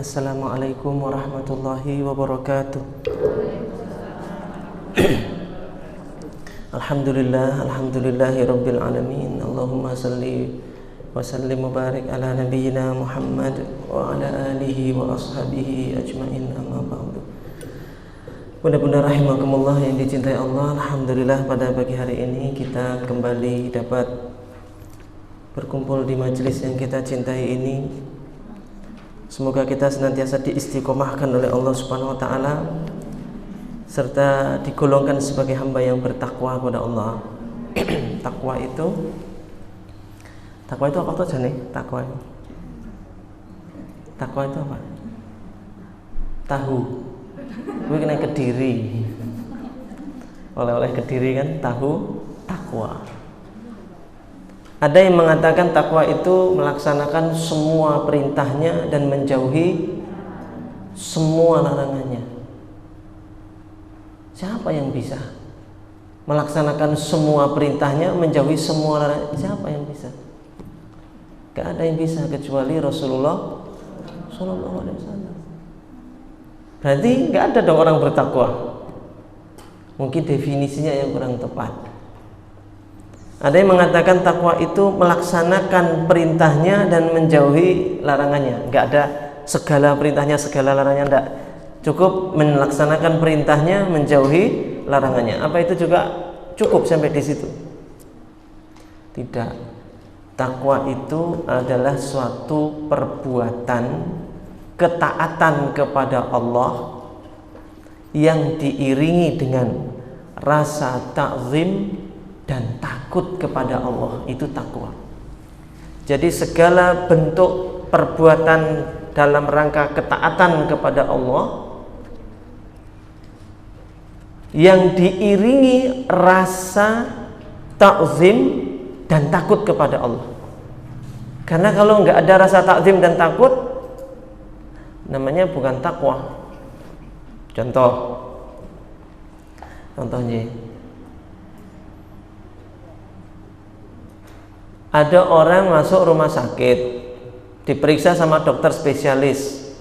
Assalamualaikum warahmatullahi wabarakatuh. Alhamdulillahi rabbil alamin. Allahumma salli wa sallim wa barik ala nabiyyina Muhammad wa ala alihi wa ashabihi ajmain, amma ba'du. Bunda-bunda rahimakumullah yang dicintai Allah, alhamdulillah pada pagi hari ini kita kembali dapat berkumpul di majelis yang kita cintai ini. Semoga kita senantiasa diistiqomahkan oleh Allah Subhanahu wa taala serta digolongkan sebagai hamba yang bertakwa kepada Allah. Takwa itu apa tuh aja nih? Takwa itu apa? Tahu. Gue kena Kediri. Oleh-oleh Kediri kan tahu takwa. Ada yang mengatakan takwa itu melaksanakan semua perintahnya dan menjauhi semua larangannya. Siapa yang bisa melaksanakan semua perintahnya, menjauhi semua larangannya? Siapa yang bisa? Gak ada yang bisa kecuali Rasulullah Sallallahu Alaihi Wasallam. Berarti gak ada dong orang bertakwa. Mungkin definisinya yang kurang tepat. Ada yang mengatakan takwa itu melaksanakan perintahnya dan menjauhi larangannya. Enggak ada segala perintahnya, segala larangannya, enggak. Cukup melaksanakan perintahnya, menjauhi larangannya. Apa itu juga cukup sampai di situ? Tidak. Takwa itu adalah suatu perbuatan ketaatan kepada Allah yang diiringi dengan rasa ta'zim dan takut kepada Allah. Itu takwa. Jadi segala bentuk perbuatan dalam rangka ketaatan kepada Allah yang diiringi rasa ta'zim dan takut kepada Allah. Karena kalau nggak ada rasa ta'zim dan takut, namanya bukan takwa. Contohnya, ada orang masuk rumah sakit, diperiksa sama dokter spesialis,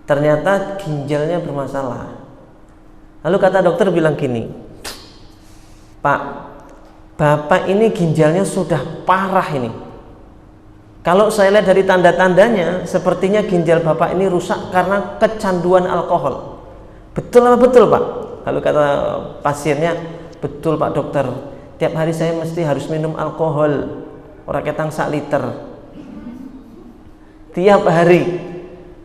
ternyata ginjalnya bermasalah. Lalu kata dokter bilang gini, Pak, Bapak ini ginjalnya sudah parah ini. Kalau saya lihat dari tanda-tandanya, sepertinya ginjal Bapak ini rusak karena kecanduan alkohol. Betul apa betul, Pak? Lalu kata pasiennya, betul Pak dokter, tiap hari saya mesti harus minum alkohol. Orang ketang sak liter tiap hari,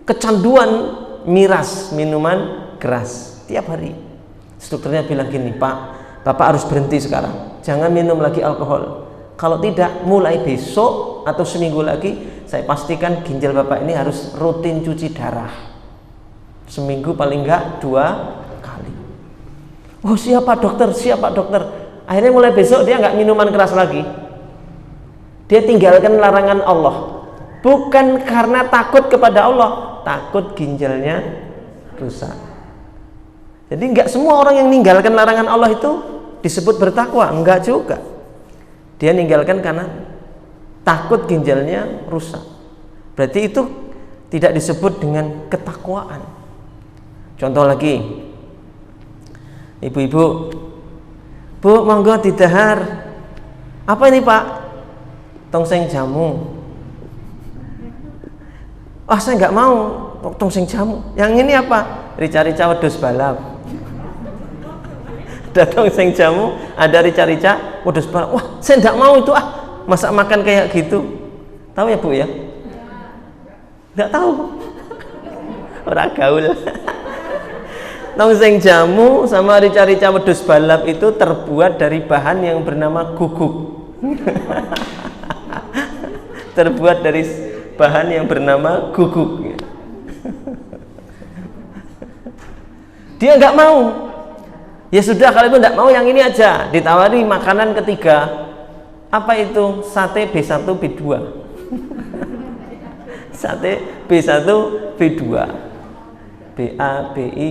kecanduan miras, minuman keras tiap hari. Dokternya bilang gini, Pak, Bapak harus berhenti sekarang, jangan minum lagi alkohol. Kalau tidak, mulai besok atau seminggu lagi, saya pastikan ginjal Bapak ini harus rutin cuci darah, seminggu paling enggak 2 kali. Oh siap Pak dokter, siap Pak dokter. Akhirnya mulai besok dia enggak minuman keras lagi. Dia tinggalkan larangan Allah, bukan karena takut kepada Allah, takut ginjalnya rusak. Jadi enggak semua orang yang meninggalkan larangan Allah itu disebut bertakwa, enggak juga. Dia meninggalkan karena takut ginjalnya rusak. Berarti itu tidak disebut dengan ketakwaan. Contoh lagi, ibu-ibu, Bu, monggo didahar. Apa ini Pak? Tongseng jamu. Ah saya nggak mau tongseng jamu. Yang ini apa? Rica-rica wedhus balap. Ada tongseng jamu, ada rica-rica wedhus balap. Wah saya nggak mau itu masak makan kayak gitu. Tahu ya Bu ya? Nggak tahu. Orang gaul. Tongseng jamu sama rica-rica wedhus balap itu terbuat dari bahan yang bernama guguk. Terbuat dari bahan yang bernama guguk. Dia nggak mau. Ya sudah, kalau itu nggak mau, yang ini aja. Ditawari makanan ketiga. Apa itu? Sate B1 B2. Sate B1 B2. BA BI.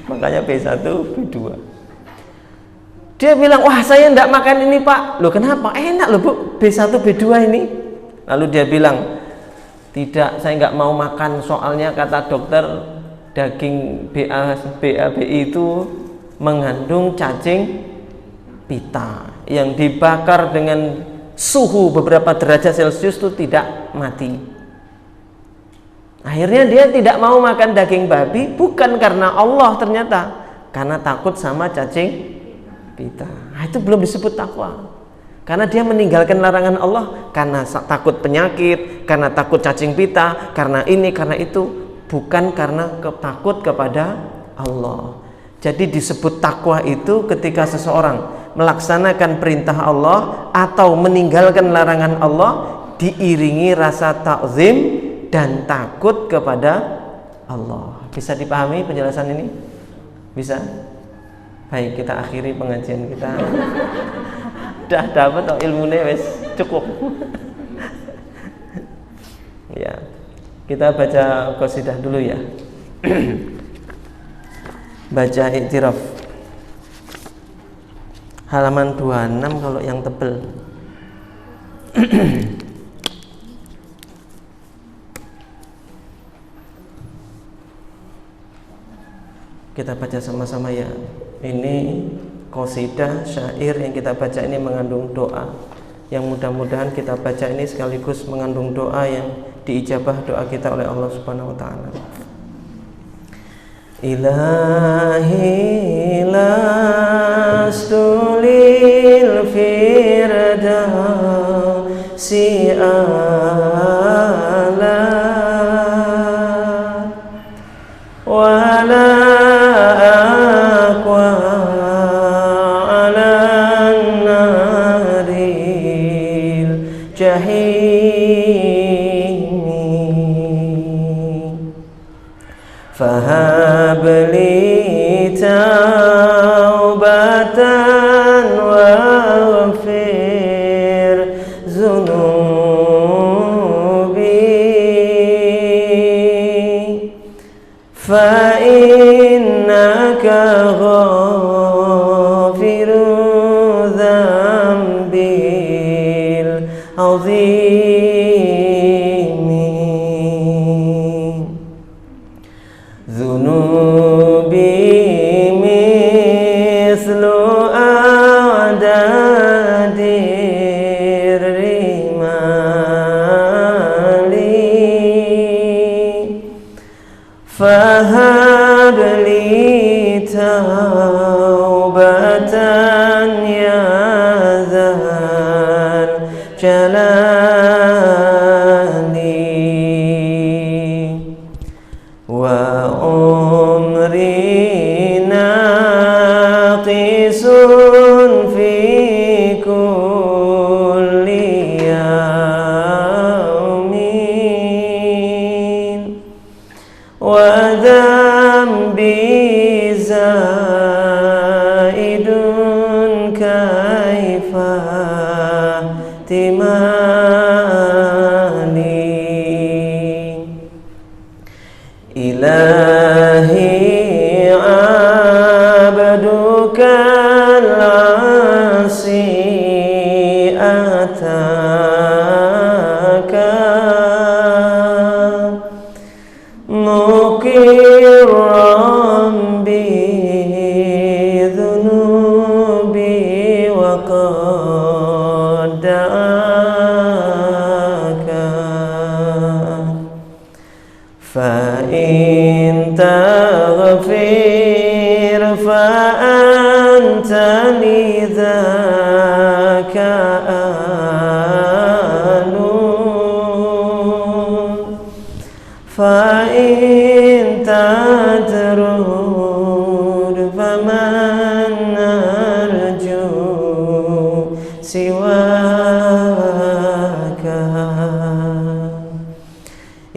Makanya B1 B2. Dia bilang, wah saya enggak makan ini Pak. Loh kenapa? Enak loh Bu, B1 B2 ini. Lalu dia bilang, Tidak, saya nggak mau makan soalnya kata dokter daging BABI itu mengandung cacing pita yang dibakar dengan suhu beberapa derajat Celcius itu tidak mati. Akhirnya dia tidak mau makan daging babi bukan karena Allah ternyata, karena takut sama cacing pita. Nah, itu belum disebut takwa. Karena dia meninggalkan larangan Allah karena takut penyakit, karena takut cacing pita, karena ini, karena itu, bukan karena takut kepada Allah. Jadi disebut takwa itu ketika seseorang melaksanakan perintah Allah atau meninggalkan larangan Allah diiringi rasa takzim dan takut kepada Allah. Bisa dipahami penjelasan ini? Bisa? Baik, kita akhiri pengajian kita. Udah dapat ilmunya wes cukup. Ya. Kita baca qasidah dulu ya. Baca I'tiraf. Halaman 26 kalau yang tebel. Kita baca sama-sama ya. Ini qasidah syair yang kita baca ini mengandung doa yang mudah-mudahan kita baca ini sekaligus mengandung doa yang diijabah doa kita oleh Allah Subhanahu wa taala. Ilahi lastu lil firdausi a'la wala fahab li taubatan waghfir zunubi fa innaka ghafiru dzambil azim. Fahab li taubatan ya dzal jalali wa umri naqisun fi kulli yaumin wa dzambi zaidun kaifa timani ilahi abduka al-asi ataka muqirran bi dhunubi wa qad da'aka fa in taghfir fa anta lidzaka alun fa in tadrud faman narju siwaka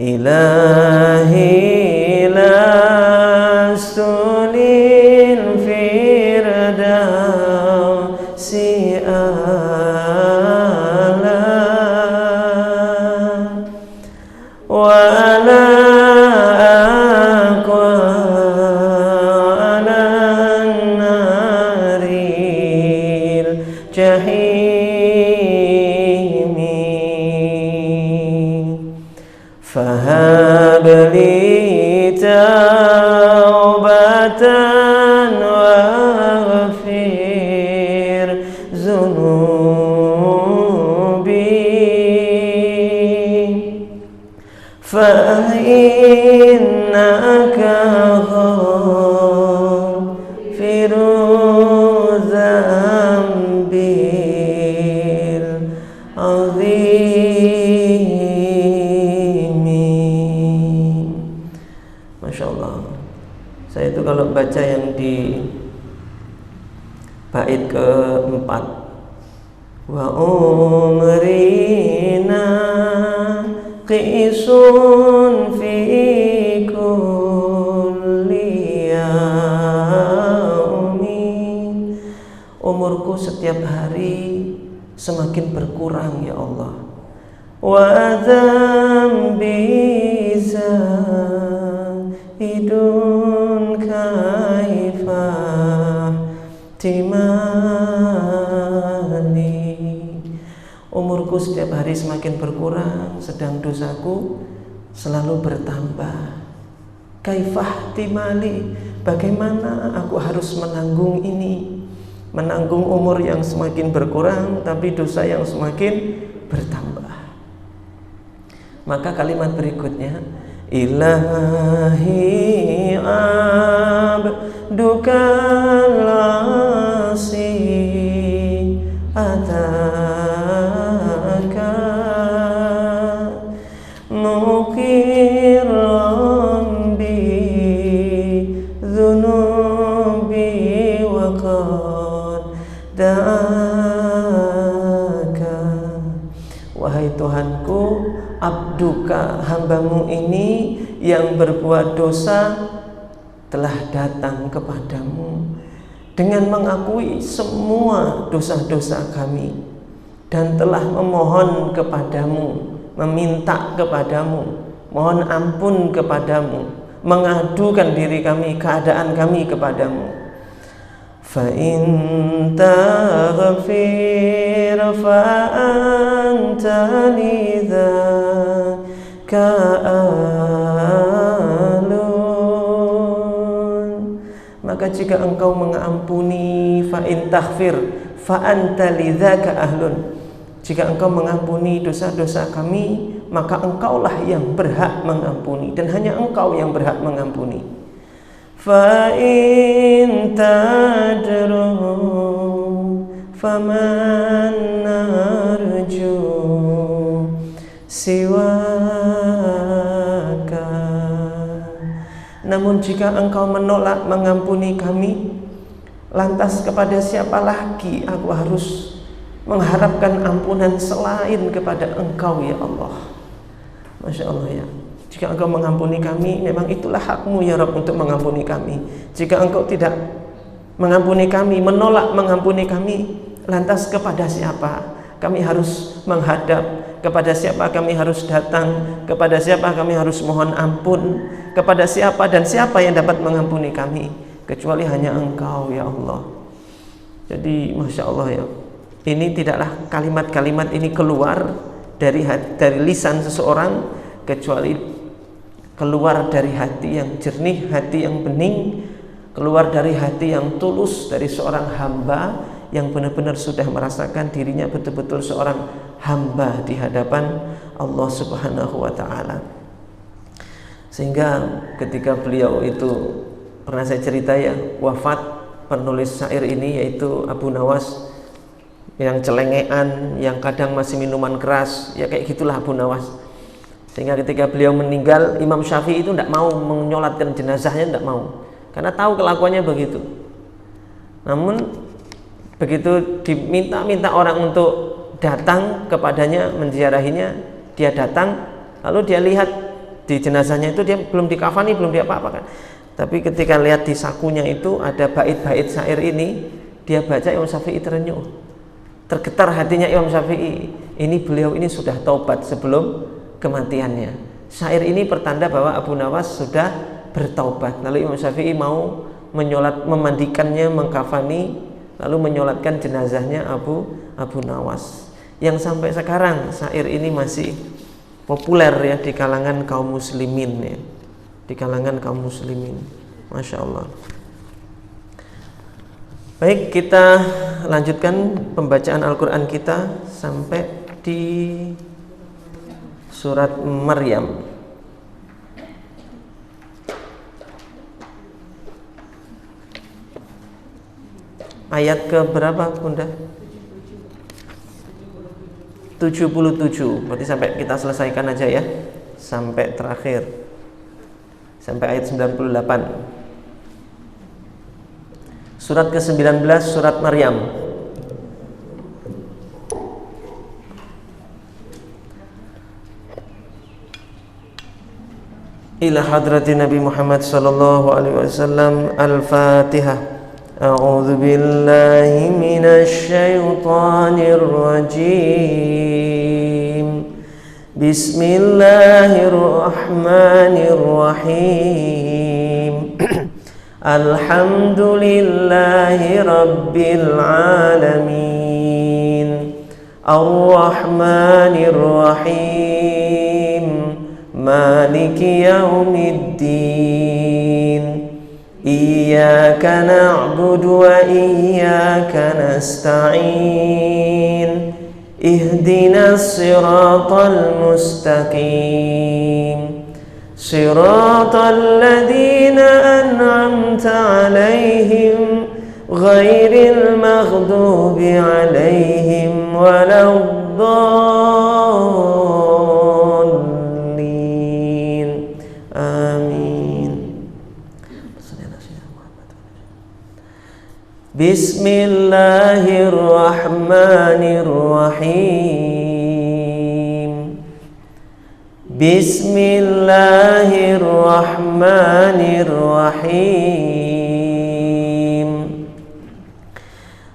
ilahi lastu lil firdausi a'la wa la aqwa taubatan waghfir zunubi fa innaka ghafiru dzambil azimi. Masya Allah. Saya itu kalau baca yang di bait keempat, wa umrina qisun fi kulli yaumin, umurku setiap hari semakin berkurang ya Allah. Wa dzambi zaidun kaifa timani, umurku setiap hari semakin berkurang sedang dosaku selalu bertambah. Kaifah timali, bagaimana aku harus menanggung ini, menanggung umur yang semakin berkurang tapi dosa yang semakin bertambah. Maka kalimat berikutnya, ilahi abduka lasi ataka muqiran bi dzunubi wa qad da'aka. Wahai Tuhanku, abduka, hambamu ini yang berbuat dosa telah datang kepadamu dengan mengakui semua dosa-dosa kami dan telah memohon kepadamu, meminta kepadamu, mohon ampun kepadamu, mengadukan diri kami, keadaan kami kepadamu. Fa in taghfir fa anta lidzaka ahlun, maka jika engkau mengampuni, fa in taghfir fa anta lidzaka ahlun, jika engkau mengampuni dosa-dosa kami, maka engkaulah yang berhak mengampuni dan hanya engkau yang berhak mengampuni. Fa in tadru faman narju siwaka, namun jika engkau menolak mengampuni kami, lantas kepada siapa lagi aku harus mengharapkan ampunan selain kepada engkau ya Allah. Masya Allah ya. Jika engkau mengampuni kami, memang itulah hakmu ya Rabb untuk mengampuni kami. Jika engkau tidak mengampuni kami, menolak mengampuni kami, lantas kepada siapa kami harus menghadap, kepada siapa kami harus datang, kepada siapa kami harus mohon ampun, kepada siapa dan siapa yang dapat mengampuni kami kecuali hanya engkau ya Allah. Jadi Masya Allah ya, ini tidaklah kalimat-kalimat ini keluar dari lisan seseorang kecuali keluar dari hati yang jernih, hati yang bening, keluar dari hati yang tulus dari seorang hamba yang benar-benar sudah merasakan dirinya betul-betul seorang hamba di hadapan Allah Subhanahu wa ta'ala. Sehingga ketika beliau itu, pernah saya cerita ya, wafat penulis syair ini yaitu Abu Nawas, yang celengean, yang kadang masih minuman keras, ya kayak gitulah Abu Nawas. Sehingga ketika beliau meninggal, Imam Syafi'i itu tidak mau menyolatkan jenazahnya, tidak mau, karena tahu kelakuannya begitu. Namun begitu diminta orang untuk datang kepadanya menziarahinya, dia datang, lalu dia lihat di jenazahnya itu dia belum dikafani, belum diapa-apakan. Tapi ketika lihat di sakunya itu ada bait-bait syair ini, dia baca, Imam Syafi'i terenyuh, tergetar hatinya Imam Syafi'i. Ini beliau ini sudah taubat sebelum kematiannya. Syair ini pertanda bahwa Abu Nawas sudah bertaubat. Lalu Imam Syafi'i mau memandikannya, mengkafani, lalu menyolatkan jenazahnya Abu Nawas. Yang sampai sekarang syair ini masih populer ya di kalangan kaum muslimin ya. di kalangan kaum muslimin. Masya Allah. Baik, kita lanjutkan pembacaan Al-Quran kita sampai di surat Maryam. Ayat ke berapa, Bunda? 77. Berarti sampai kita selesaikan aja ya, sampai terakhir, sampai ayat 98. Surat ke-19, surat Maryam. Ila hadrati Nabi Muhammad sallallahu alaihi wasallam. Al-Fatihah. A'udzu billahi minasy syaithanir rajim. Bismillahirrahmanirrahim. Alhamdulillahi rabbil alamin. Ar-Rahmanir Rahim. Maliki yaumiddin. Iyyaka na'budu wa iyyaka nasta'in. Ihdinas siratal mustaqim. Siratal ladzina an'amta 'alaihim ghairil maghdubi 'alaihim waladdallin. Amin. Bismillahirrahmanirrahim. Bismillahirrahmanirrahim.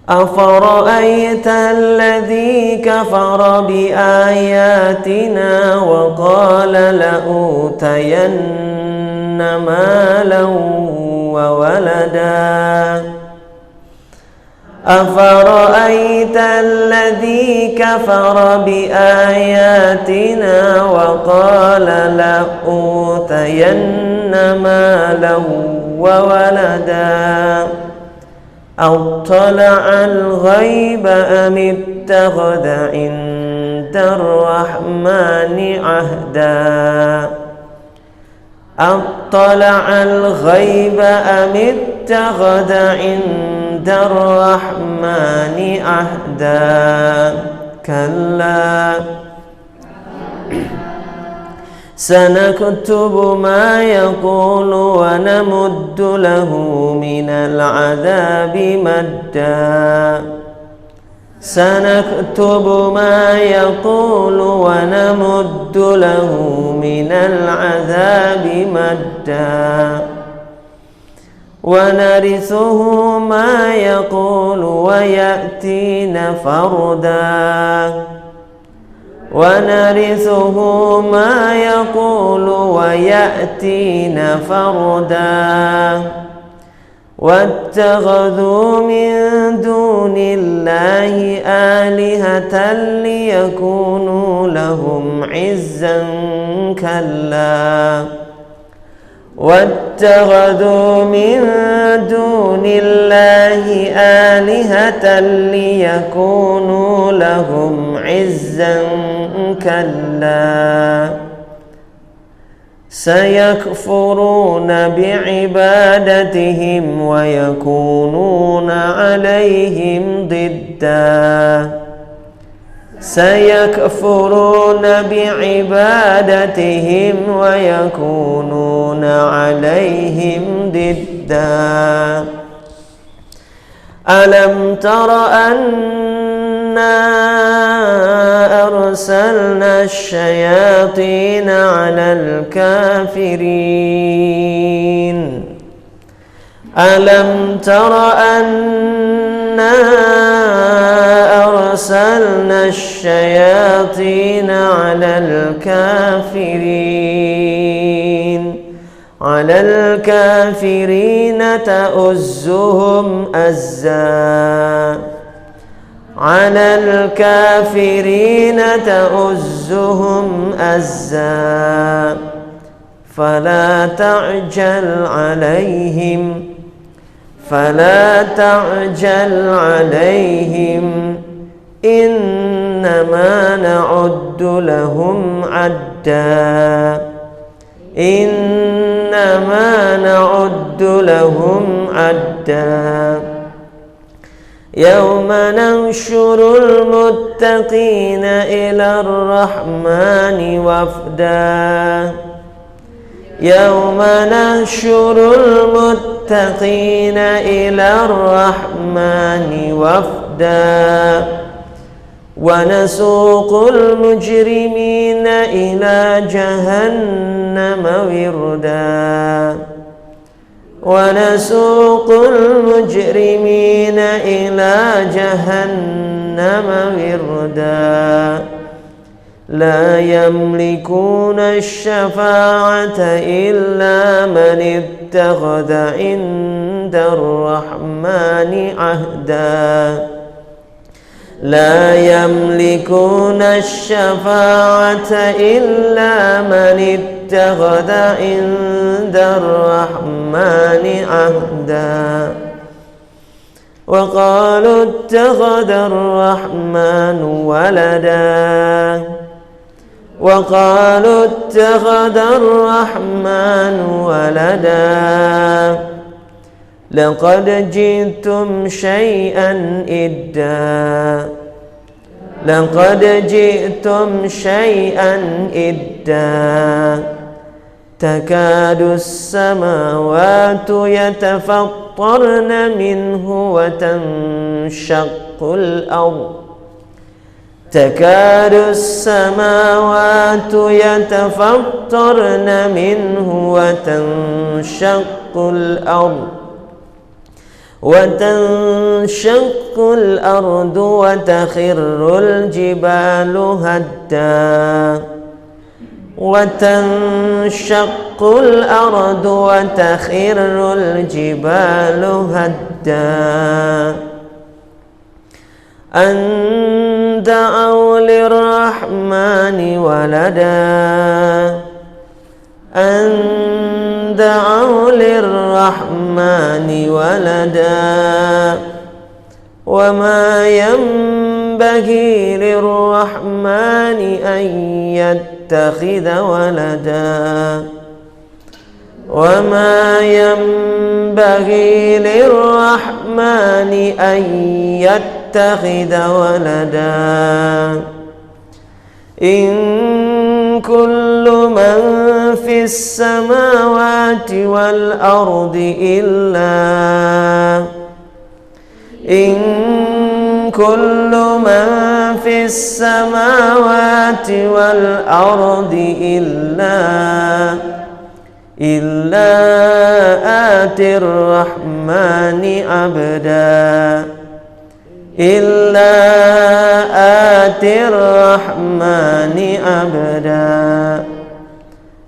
Afara'aita alladhi kafara bi ayatina wa qala la'utayanna malan wa walada. أفرأيت الذي كفر بآياتنا وقال لأوتين مالا وولدا أطلع الغيب أم اتخذ عند الرحمن عهدا أطلع الغيب أم اتخذ عند الرحمن عهدا كلا سنكتب ما يقول ونمد له من العذاب مدا سنكتب ما يقول ونمد له من العذاب مدا ونرثه ما يقول ويأتينا فردا ونرثه ما يقول ويأتينا فردا واتخذوا من دون الله آلهة ليكونوا لهم عزا كلا واتخذوا من دون الله آلهة ليكونوا لهم عزا كلا سيكفرون بعبادتهم ويكونون عليهم ضدا سيكفرون بعبادتهم ويكونون عليهم ضدا ألم تر أنا أرسلنا الشياطين على الكافرين ألم تر أنا أرسلنا الشياطين على الكافرين تؤزهم أزا على الكافرين تؤزهم أزا فلا تعجل عليهم إنما نعد لهم عدا يوم نحشر المتقين إلى الرحمن وفدا ونسوق المجرمين إلى جهنم وردا لا يملكون الشفاعة إلا من اتخذ عند الرحمن عهدا وقالوا اتخذ الرحمن ولدا لقد جئتم شيئا إدا تكاد السماوات يتفطرن منه وتنشق الأرض وتخر الجبال هدا أن دعوا للرحمن ولدا وما ينبغي للرحمن أن يتخذ ولدا إن كل من في السماوات والأرض إلا آتي الرحمن عبدا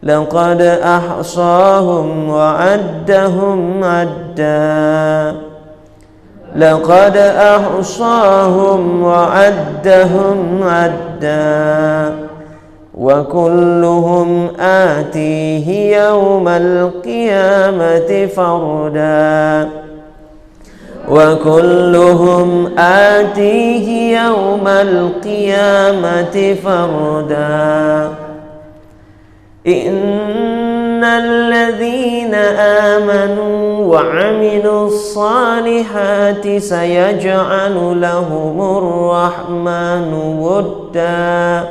لقد أحصاهم وعدهم عدا وكلهم آتيه يوم القيامة فردا إن الذين آمنوا وعملوا الصالحات سيجعل لهم الرحمن ودا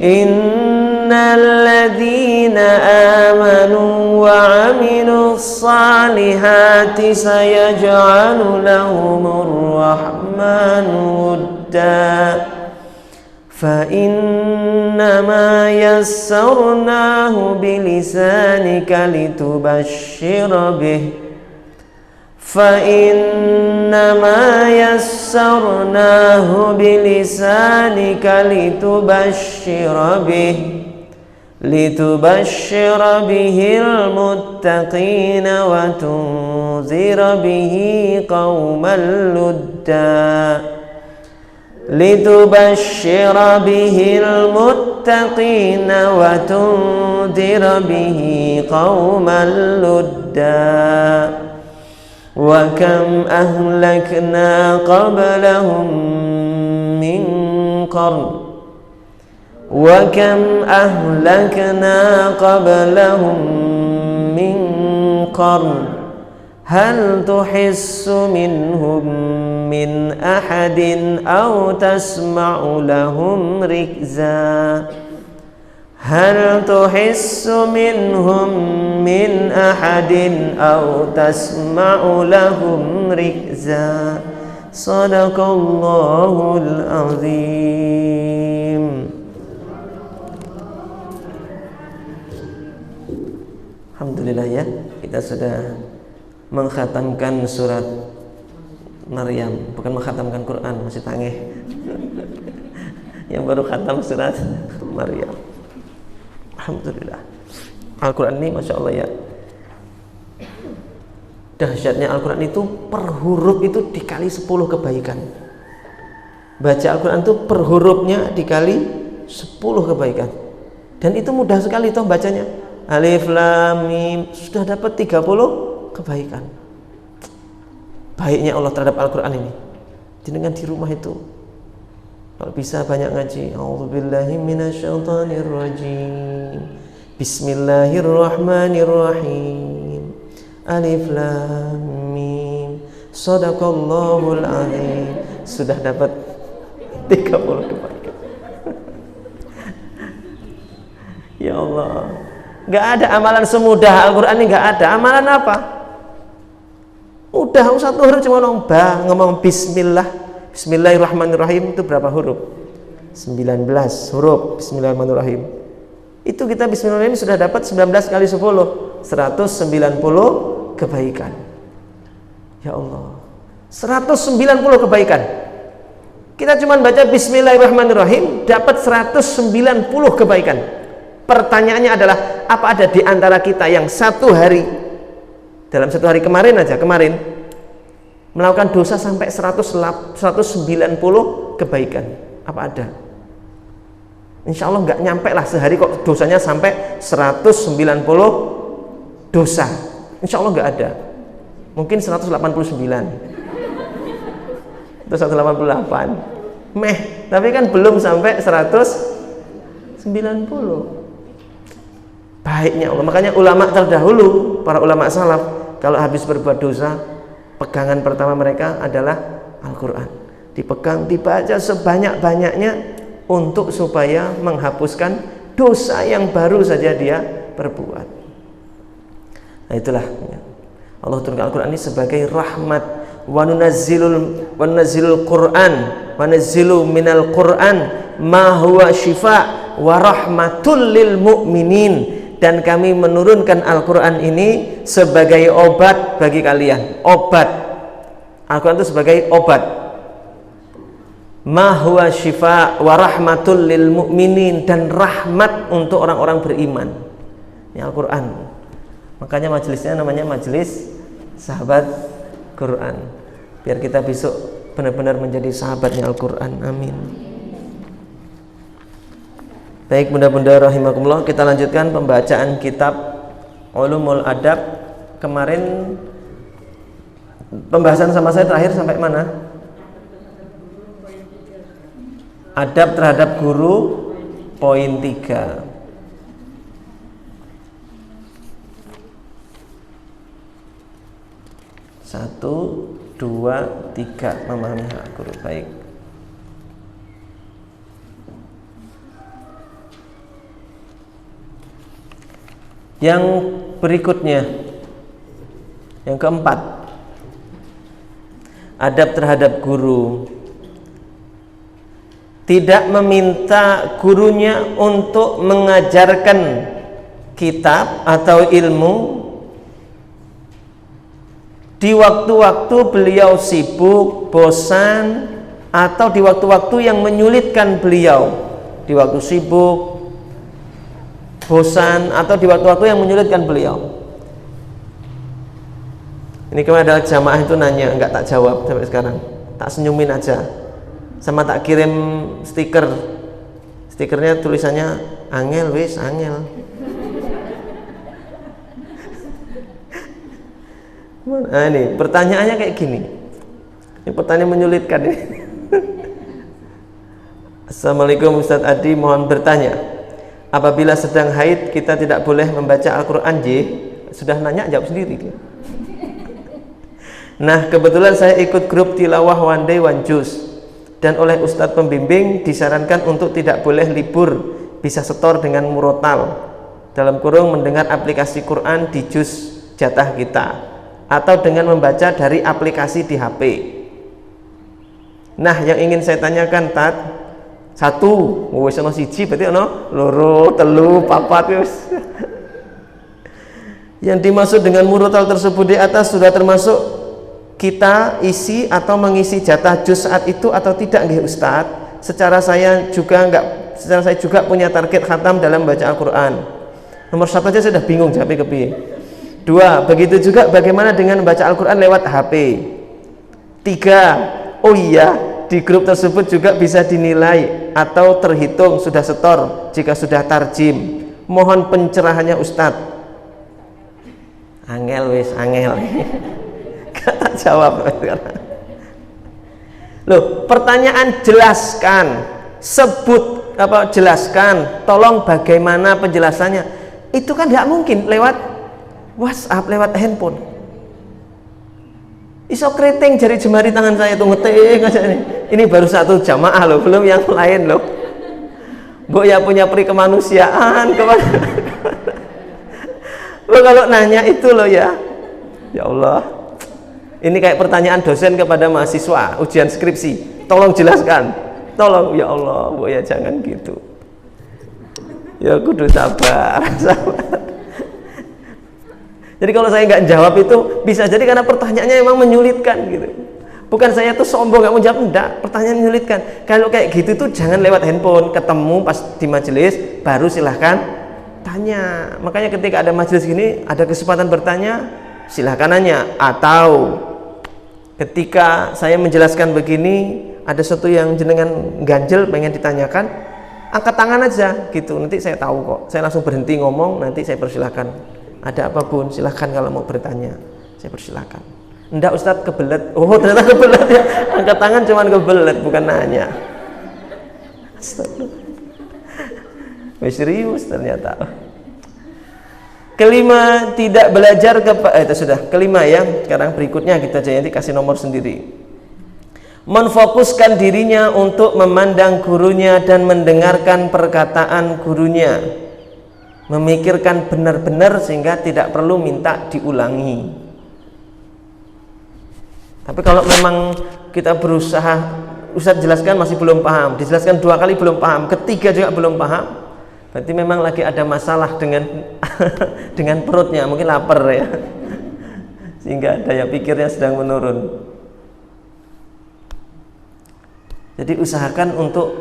إن الذين آمنوا وعملوا الصالحات سيجعل لهم الرحمن ودا فإنما يسرناه بلسانك لتبشر به المتقين وتنذر به قوما لدا litubashshira bihil muttaqina wa tundira bihi qauman ludda wa kam ahlakna qablahum min qarn وَكَمْ أَهْلَكْنَا قَبْلَهُمْ مِنْ قَرْنٍ هَلْ تُحِسُّ مِنْهُمْ مِنْ أَحَدٍ أَوْ تَسْمَعُ لَهُمْ رِكْزًا هَلْ تُحِسُّ مِنْهُمْ مِنْ أَحَدٍ أَوْ تَسْمَعُ لَهُمْ رِكْزًا صدق الله العظيم. Alhamdulillah ya, kita sudah mengkhatamkan surat Maryam, bukan mengkhatamkan Quran, masih tangeh. Yang baru khatam surat Maryam. Alhamdulillah. Al-Quran ini Masya Allah ya, dahsyatnya Al-Quran itu per huruf itu dikali 10 kebaikan. Baca Al-Quran itu per hurufnya dikali 10 kebaikan. Dan itu mudah sekali toh bacanya. Alif Lam Mim sudah dapat 30 kebaikan. Baiknya Allah terhadap Al-Quran ini. Jenengan di rumah itu kalau bisa banyak ngaji. A'udzubillahi minasyaitonirrajim. Bismillahirrahmanirrahim. Alif Lam Mim. Shadaqallahul azim. Sudah dapat 30 kebaikan. Ya Allah. Gak ada amalan semudah Al-Quran ini, gak ada. Amalan apa? Udah satu huruf cuma ngomong Bismillah, Bismillahirrahmanirrahim, itu berapa huruf? 19 huruf Bismillahirrahmanirrahim. Itu kita Bismillahirrahmanirrahim sudah dapat 19 kali 10 190 kebaikan. Ya Allah, 190 kebaikan. Kita cuma baca Bismillahirrahmanirrahim dapat 190 kebaikan. Pertanyaannya adalah, apa ada di antara kita yang satu hari, dalam satu hari kemarin melakukan dosa sampai 190 kebaikan? Apa ada? Insya Allah nggak nyampe lah sehari kok dosanya sampai 190 dosa. Insya Allah nggak ada. Mungkin 189 atau 188 tapi kan belum sampai 190. Baiknya Allah. Makanya ulama terdahulu, para ulama salaf, kalau habis berbuat dosa, pegangan pertama mereka adalah Al-Quran. Dipegang, dibaca sebanyak-banyaknya untuk supaya menghapuskan dosa yang baru saja dia perbuat. Nah itulah Allah turunkan Al-Quran ini sebagai rahmat. Wa nunazzilul Quran wa nunazzilu minal Quran ma huwa syifa wa rahmatul lil mu'minin. Dan kami menurunkan Al-Quran ini sebagai obat bagi kalian. Obat. Al-Quran itu sebagai obat. Ma huwa syifa wa rahmatul lil mu'minin, dan rahmat untuk orang-orang beriman. Ini Al-Quran. Makanya majelisnya namanya majelis sahabat Quran. Biar kita besok benar-benar menjadi sahabatnya Al-Quran. Amin. Baik bunda-bunda rahimakumullah, kita lanjutkan pembacaan kitab Ulumul Adab. Kemarin pembahasan sama saya terakhir sampai mana? Adab terhadap guru, poin 3. Satu, dua, tiga, memahami hak guru. Baik. Yang berikutnya, yang keempat, adab terhadap guru. Tidak meminta gurunya untuk mengajarkan kitab atau ilmu di waktu-waktu beliau sibuk, bosan, atau di waktu-waktu yang menyulitkan beliau. Di waktu sibuk, bosan, atau di waktu-waktu yang menyulitkan beliau. Ini kemarin adalah jamaah itu nanya, enggak tak jawab sampai sekarang, tak senyumin aja. sama tak kirim stikernya tulisannya angel wis angel. Nah, ini pertanyaannya kayak gini. Ini pertanyaan menyulitkan ini. Assalamualaikum Ustadz Adi, mohon bertanya, apabila sedang haid kita tidak boleh membaca Al-Quran J? Sudah nanya jawab sendiri. Nah, kebetulan saya ikut grup tilawah One Day One Juz, dan oleh Ustadz pembimbing disarankan untuk tidak boleh libur, bisa setor dengan murotal, dalam kurung mendengar aplikasi Quran di juz jatah kita, atau dengan membaca dari aplikasi di HP. Nah, yang ingin saya tanyakan, Tat, satu, wis ana siji berarti ana loro, telu, papat wis. Yang dimaksud dengan murotal tersebut di atas sudah termasuk kita isi atau mengisi jatah juz saat itu atau tidak nggih Ustadz? Secara saya juga punya target khatam dalam baca Al-Quran. Nomor satu aja saya sudah bingung jawabnya kepiye. Dua, begitu juga bagaimana dengan baca Al-Quran lewat HP. Tiga, oh iya, di grup tersebut juga bisa dinilai atau terhitung sudah setor jika sudah tarjim. Mohon pencerahannya Ustadz. Angel wis angel. Kata jawab. Loh, pertanyaan jelaskan, sebut apa, jelaskan, tolong bagaimana penjelasannya. Itu kan tidak mungkin lewat WhatsApp, lewat handphone. Iso keriting jari jemari tangan saya tuh ngetik aja ini. Ini baru satu jamaah loh, belum yang lain loh. Bu ya punya peri kemanusiaan kemana? Lo kalau nanya itu loh ya. Ya Allah. Ini kayak pertanyaan dosen kepada mahasiswa ujian skripsi. Tolong jelaskan. Tolong ya Allah, Bu ya jangan gitu. Ya kudu sabar, sabar. Jadi kalau saya nggak jawab itu bisa jadi karena pertanyaannya memang menyulitkan gitu. Bukan saya tuh sombong nggak mau jawab, enggak. Pertanyaan menyulitkan. Kalau kayak gitu tuh jangan lewat handphone, ketemu pas di majelis baru silahkan tanya. Makanya ketika ada majelis gini, ada kesempatan bertanya, silahkan nanya. Atau ketika saya menjelaskan begini, ada sesuatu yang jenengan ganjel pengen ditanyakan, angkat tangan aja gitu. Nanti saya tahu kok. Saya langsung berhenti ngomong, nanti saya persilahkan. Ada apa Bun? Silahkan kalau mau bertanya. Saya persilahkan. Enggak Ustadz, kebelet. Oh ternyata kebelet ya. Angkat tangan cuman kebelet, bukan nanya. Astagfirullah. Serius ternyata. Kelima, tidak belajar itu sudah kelima ya. Sekarang berikutnya kita nanti kasih nomor sendiri. Menfokuskan dirinya untuk memandang gurunya dan mendengarkan perkataan gurunya, memikirkan benar-benar sehingga tidak perlu minta diulangi. Tapi kalau memang kita berusaha, Ustaz jelaskan masih belum paham, dijelaskan 2 kali belum paham, ketiga juga belum paham, berarti memang lagi ada masalah dengan dengan perutnya, mungkin lapar ya, sehingga daya pikirnya sedang menurun. Jadi usahakan untuk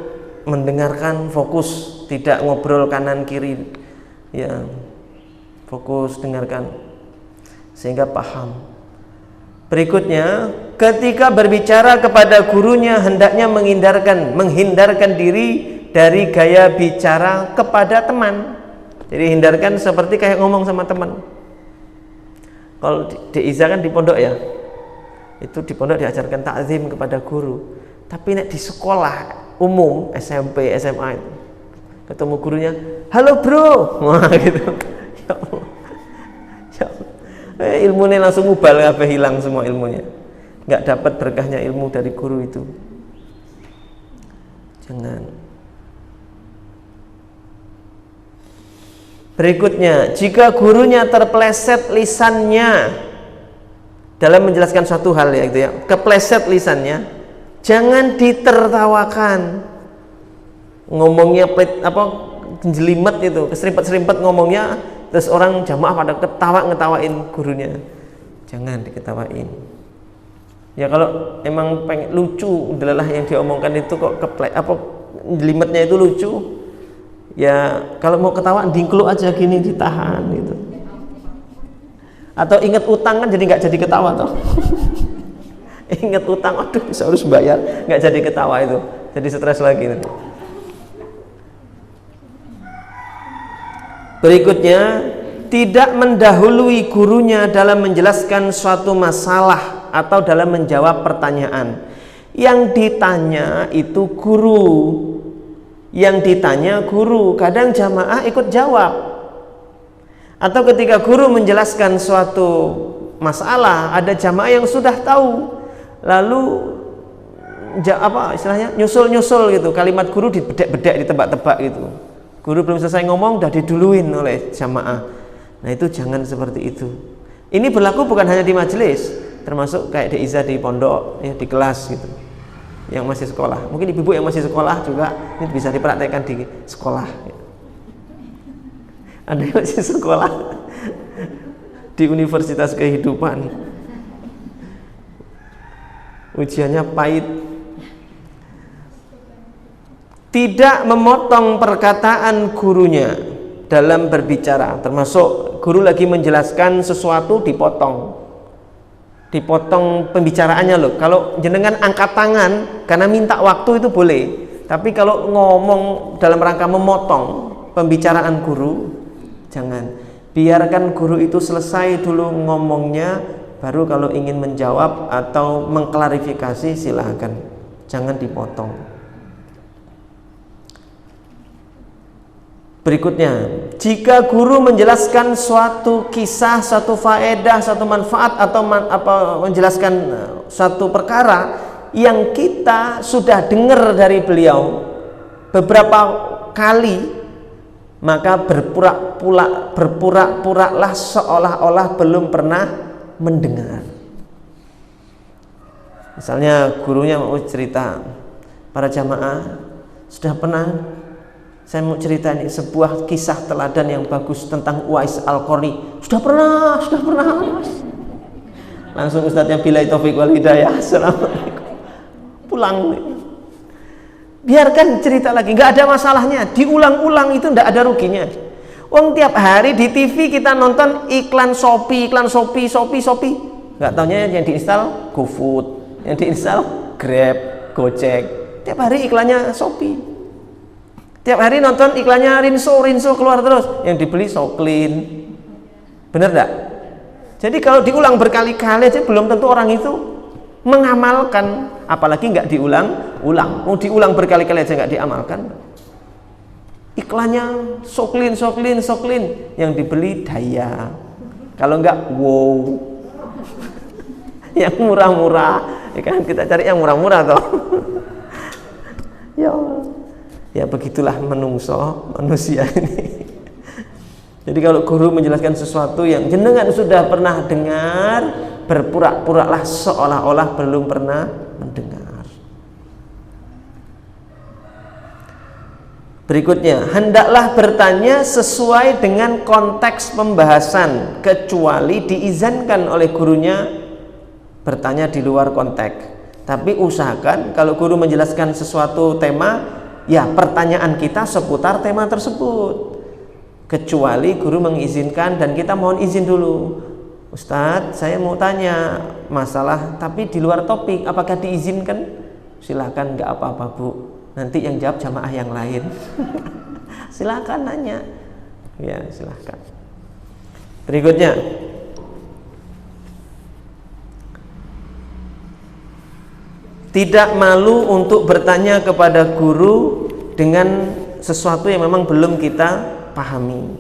mendengarkan, fokus, tidak ngobrol kanan kiri ya, fokus dengarkan sehingga paham. Berikutnya, ketika berbicara kepada gurunya hendaknya menghindarkan diri dari gaya bicara kepada teman. Jadi hindarkan seperti kayak ngomong sama teman. Kalau di Iza kan di pondok ya, itu di pondok diajarkan takzim kepada guru. Tapi nek di sekolah umum SMP SMA itu ketemu gurunya, halo bro, wah gitu. Ya Allah, ya Allah. Ilmunya langsung mubal, apa hilang semua ilmunya, nggak dapat berkahnya ilmu dari guru itu. Jangan. Berikutnya, jika gurunya terpleset lisannya dalam menjelaskan suatu hal ya, gitu ya, kepleset lisannya, jangan ditertawakan. Ngomongnya jelimet itu, keserimpet-serimpet ngomongnya, terus orang jamaah pada ngetawain gurunya, jangan diketawain. Ya kalau emang pengen lucu, udahlah yang diomongkan itu kok jelimetnya itu lucu, ya kalau mau ketawa dingkluk aja gini, ditahan gitu. Atau ingat utang kan jadi nggak jadi ketawa toh. Ingat utang, aduh bisa harus bayar, nggak jadi ketawa itu. jadi stres lagi nanti. Berikutnya, tidak mendahului gurunya dalam menjelaskan suatu masalah atau dalam menjawab pertanyaan. Yang ditanya itu guru, yang ditanya guru. Kadang jamaah ikut jawab, atau ketika guru menjelaskan suatu masalah, ada jamaah yang sudah tahu, lalu istilahnya nyusul gitu, kalimat guru dibedek-bedek, ditebak-tebak gitu. Guru belum selesai ngomong udah diduluin oleh jamaah. Nah itu jangan seperti itu. Ini berlaku bukan hanya di majelis, termasuk kayak di Iza di pondok, ya, di kelas gitu, yang masih sekolah. Mungkin ibu-ibu yang masih sekolah juga ini bisa dipraktekkan di sekolah. Ada yang masih sekolah di universitas kehidupan, ujiannya pahit. Tidak memotong perkataan gurunya dalam berbicara, termasuk guru lagi menjelaskan sesuatu dipotong pembicaraannya loh. Kalau jenengan angkat tangan karena minta waktu itu boleh, tapi kalau ngomong dalam rangka memotong pembicaraan guru, jangan. Biarkan guru itu selesai dulu ngomongnya, baru kalau ingin menjawab atau mengklarifikasi silahkan, jangan dipotong. Berikutnya, jika guru menjelaskan suatu kisah, suatu faedah, suatu manfaat atau menjelaskan suatu perkara yang kita sudah dengar dari beliau beberapa kali, maka berpura-puralah seolah-olah belum pernah mendengar. Misalnya gurunya mau cerita, para jamaah sudah pernah, saya mau cerita ini sebuah kisah teladan yang bagus tentang Uwais Al-Qarni. Sudah pernah. Langsung ustadznya billahi taufiq wal hidayah, assalamualaikum, pulang. Biarkan cerita lagi, nggak ada masalahnya, diulang-ulang itu nggak ada ruginya. Tiap hari di TV kita nonton iklan Shopee, nggak taunya yang diinstal GoFood, yang diinstal Grab, Gojek. Tiap hari iklannya Shopee. Tiap hari nonton iklannya Rinso keluar terus, yang dibeli Soklin. Bener enggak? Jadi kalau diulang berkali-kali aja belum tentu orang itu mengamalkan, apalagi nggak diulang-ulang. Mau diulang berkali-kali aja nggak diamalkan. Iklannya Soklin, yang dibeli Daya. Kalau nggak wow. Yang murah-murah, ya kan, kita cari yang murah-murah toh. Ya begitulah manusia ini. Jadi kalau guru menjelaskan sesuatu yang jenengan sudah pernah dengar, berpura-puralah seolah-olah belum pernah mendengar. Berikutnya, hendaklah bertanya sesuai dengan konteks pembahasan, kecuali diizinkan oleh gurunya bertanya di luar konteks. Tapi usahakan kalau guru menjelaskan sesuatu tema, ya pertanyaan kita seputar tema tersebut, kecuali guru mengizinkan dan kita mohon izin dulu, Ustadz saya mau tanya masalah tapi di luar topik, apakah diizinkan? Silahkan, nggak apa-apa Bu, nanti yang jawab jamaah yang lain. Silahkan nanya, ya silahkan. Berikutnya, tidak malu untuk bertanya kepada guru dengan sesuatu yang memang belum kita pahami.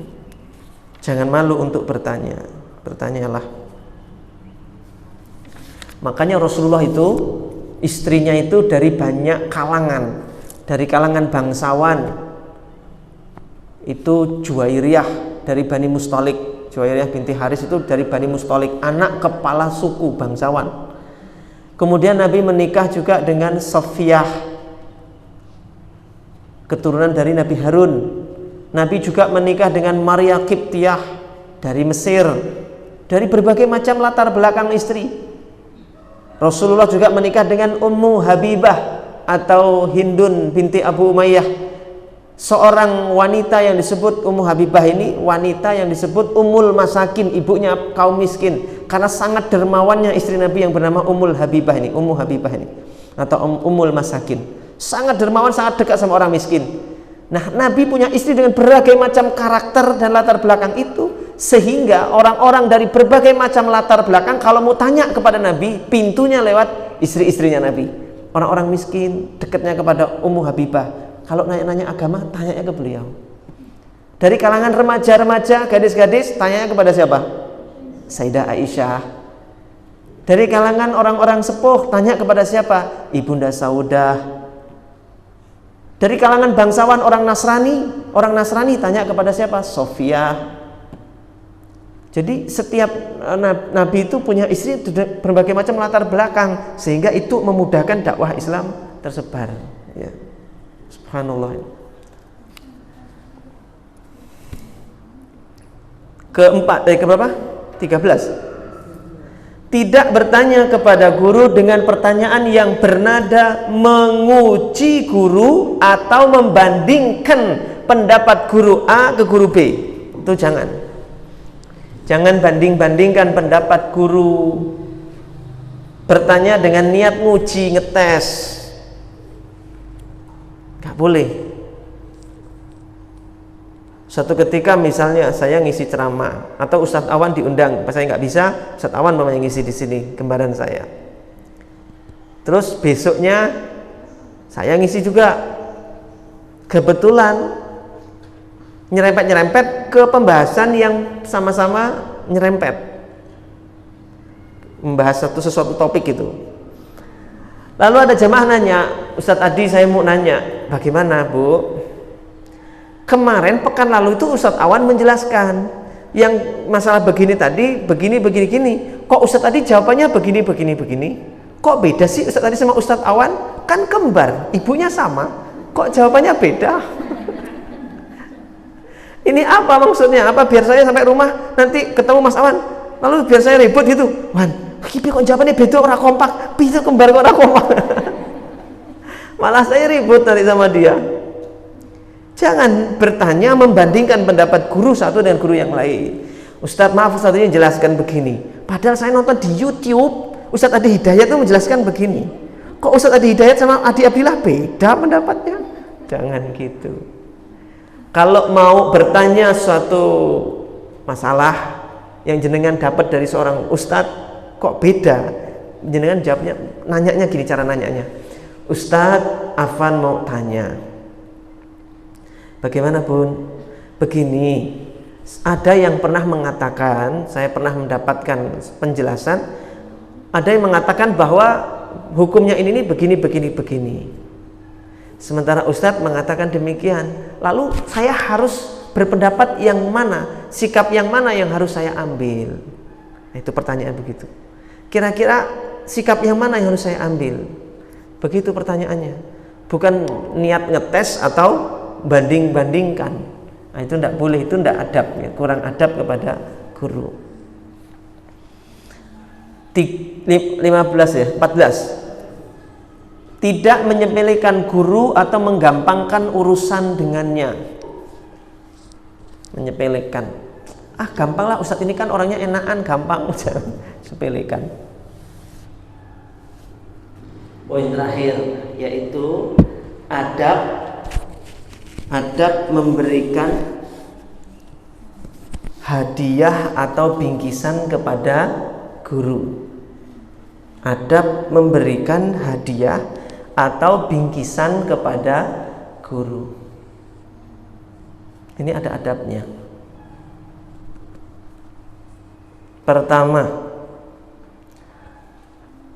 Jangan malu untuk bertanya, bertanyalah. Makanya Rasulullah itu, istrinya itu dari banyak kalangan, dari kalangan bangsawan. Itu Juwairiyah dari Bani Mustalik. Juwairiyah binti Haris itu dari Bani Mustalik, anak kepala suku bangsawan. Kemudian Nabi menikah juga dengan Sofiyah, keturunan dari Nabi Harun. Nabi juga menikah dengan Maria Qibtiyah dari Mesir, dari berbagai macam latar belakang istri. Rasulullah juga menikah dengan Ummu Habibah atau Hindun binti Abu Umayyah, seorang wanita yang disebut Ummu Habibah ini wanita yang disebut Ummul Masakin, ibunya kaum miskin, karena sangat dermawannya istri Nabi yang bernama Ummul Habibah ini, Ummu Habibah ini atau Ummul Masakin, sangat dermawan, sangat dekat sama orang miskin. Nah, Nabi punya istri dengan berbagai macam karakter dan latar belakang itu, sehingga orang-orang dari berbagai macam latar belakang kalau mau tanya kepada Nabi, pintunya lewat istri-istrinya Nabi. Orang-orang miskin dekatnya kepada Ummu Habibah. Kalau nanya-nanya agama, tanyanya ke beliau. Dari kalangan remaja-remaja, gadis-gadis, tanyanya kepada siapa? Sayyidah Aisyah. Dari kalangan orang-orang sepuh, tanya kepada siapa? Ibunda Saudah. Dari kalangan bangsawan orang Nasrani tanya kepada siapa? Sofia. Jadi setiap Nabi itu punya istri berbagai macam latar belakang, sehingga itu memudahkan dakwah Islam tersebar. Ya. Subhanallah. Keberapa? 13. Tidak bertanya kepada guru dengan pertanyaan yang bernada menguji guru atau membandingkan pendapat guru A ke guru B. Itu jangan. Jangan banding-bandingkan pendapat guru. Bertanya dengan niat nguji, ngetes. Gak boleh. Suatu ketika misalnya saya ngisi ceramah atau Ustadz Awan diundang, pas saya nggak bisa, Ustadz Awan mamanya ngisi di sini, kembaran saya. Terus besoknya saya ngisi juga. Kebetulan nyerempet-nyerempet ke pembahasan yang sama-sama nyerempet, membahas sesuatu topik itu. Lalu ada jamaah nanya, Ustadz Adi saya mau nanya, bagaimana Bu? Kemarin pekan lalu itu Ustadz Awan menjelaskan yang masalah begini tadi, begini. Kok Ustadz Adi jawabannya begini. Kok beda sih Ustadz Adi sama Ustadz Awan? Kan kembar, ibunya sama. Kok jawabannya beda? Ini apa maksudnya? Apa biar saya sampai rumah nanti ketemu Mas Awan, lalu biar saya ribut gitu? Wan, kok jawabannya beda, orang kompak, bisa kembar kok orang kompak. Malah saya ribut nanti sama dia. Jangan bertanya membandingkan pendapat guru satu dengan guru yang lain. Ustadz maaf Ustadz ini jelaskan begini, padahal saya nonton di YouTube Ustadz Adi Hidayat itu menjelaskan begini. Kok Ustadz Adi Hidayat sama Adi Abdillah beda pendapatnya? Jangan gitu. Kalau mau bertanya suatu masalah yang jenengan dapat dari seorang ustadz kok beda, jenengan jawabnya, nanyanya gini, cara nanyanya, Ustadz Afan mau tanya, bagaimana Bun? Begini, ada yang pernah mengatakan, saya pernah mendapatkan penjelasan, ada yang mengatakan bahwa hukumnya ini begini. Sementara Ustadz mengatakan demikian. Lalu saya harus berpendapat yang mana, sikap yang mana yang harus saya ambil? Nah, itu pertanyaan begitu. Kira-kira sikap yang mana yang harus saya ambil? Begitu pertanyaannya. Bukan niat ngetes atau banding-bandingkan. Nah, itu tidak boleh, itu tidak adab, ya. Kurang adab kepada guru. 14. Tidak menyepelekan guru atau menggampangkan urusan dengannya. Menyepelekan, gampang lah Ustadz ini kan orangnya enakan, gampang. Jangan sepelekan. Poin terakhir yaitu adab memberikan hadiah atau bingkisan kepada guru. Adab memberikan hadiah atau bingkisan kepada guru. Ini ada adabnya. Pertama,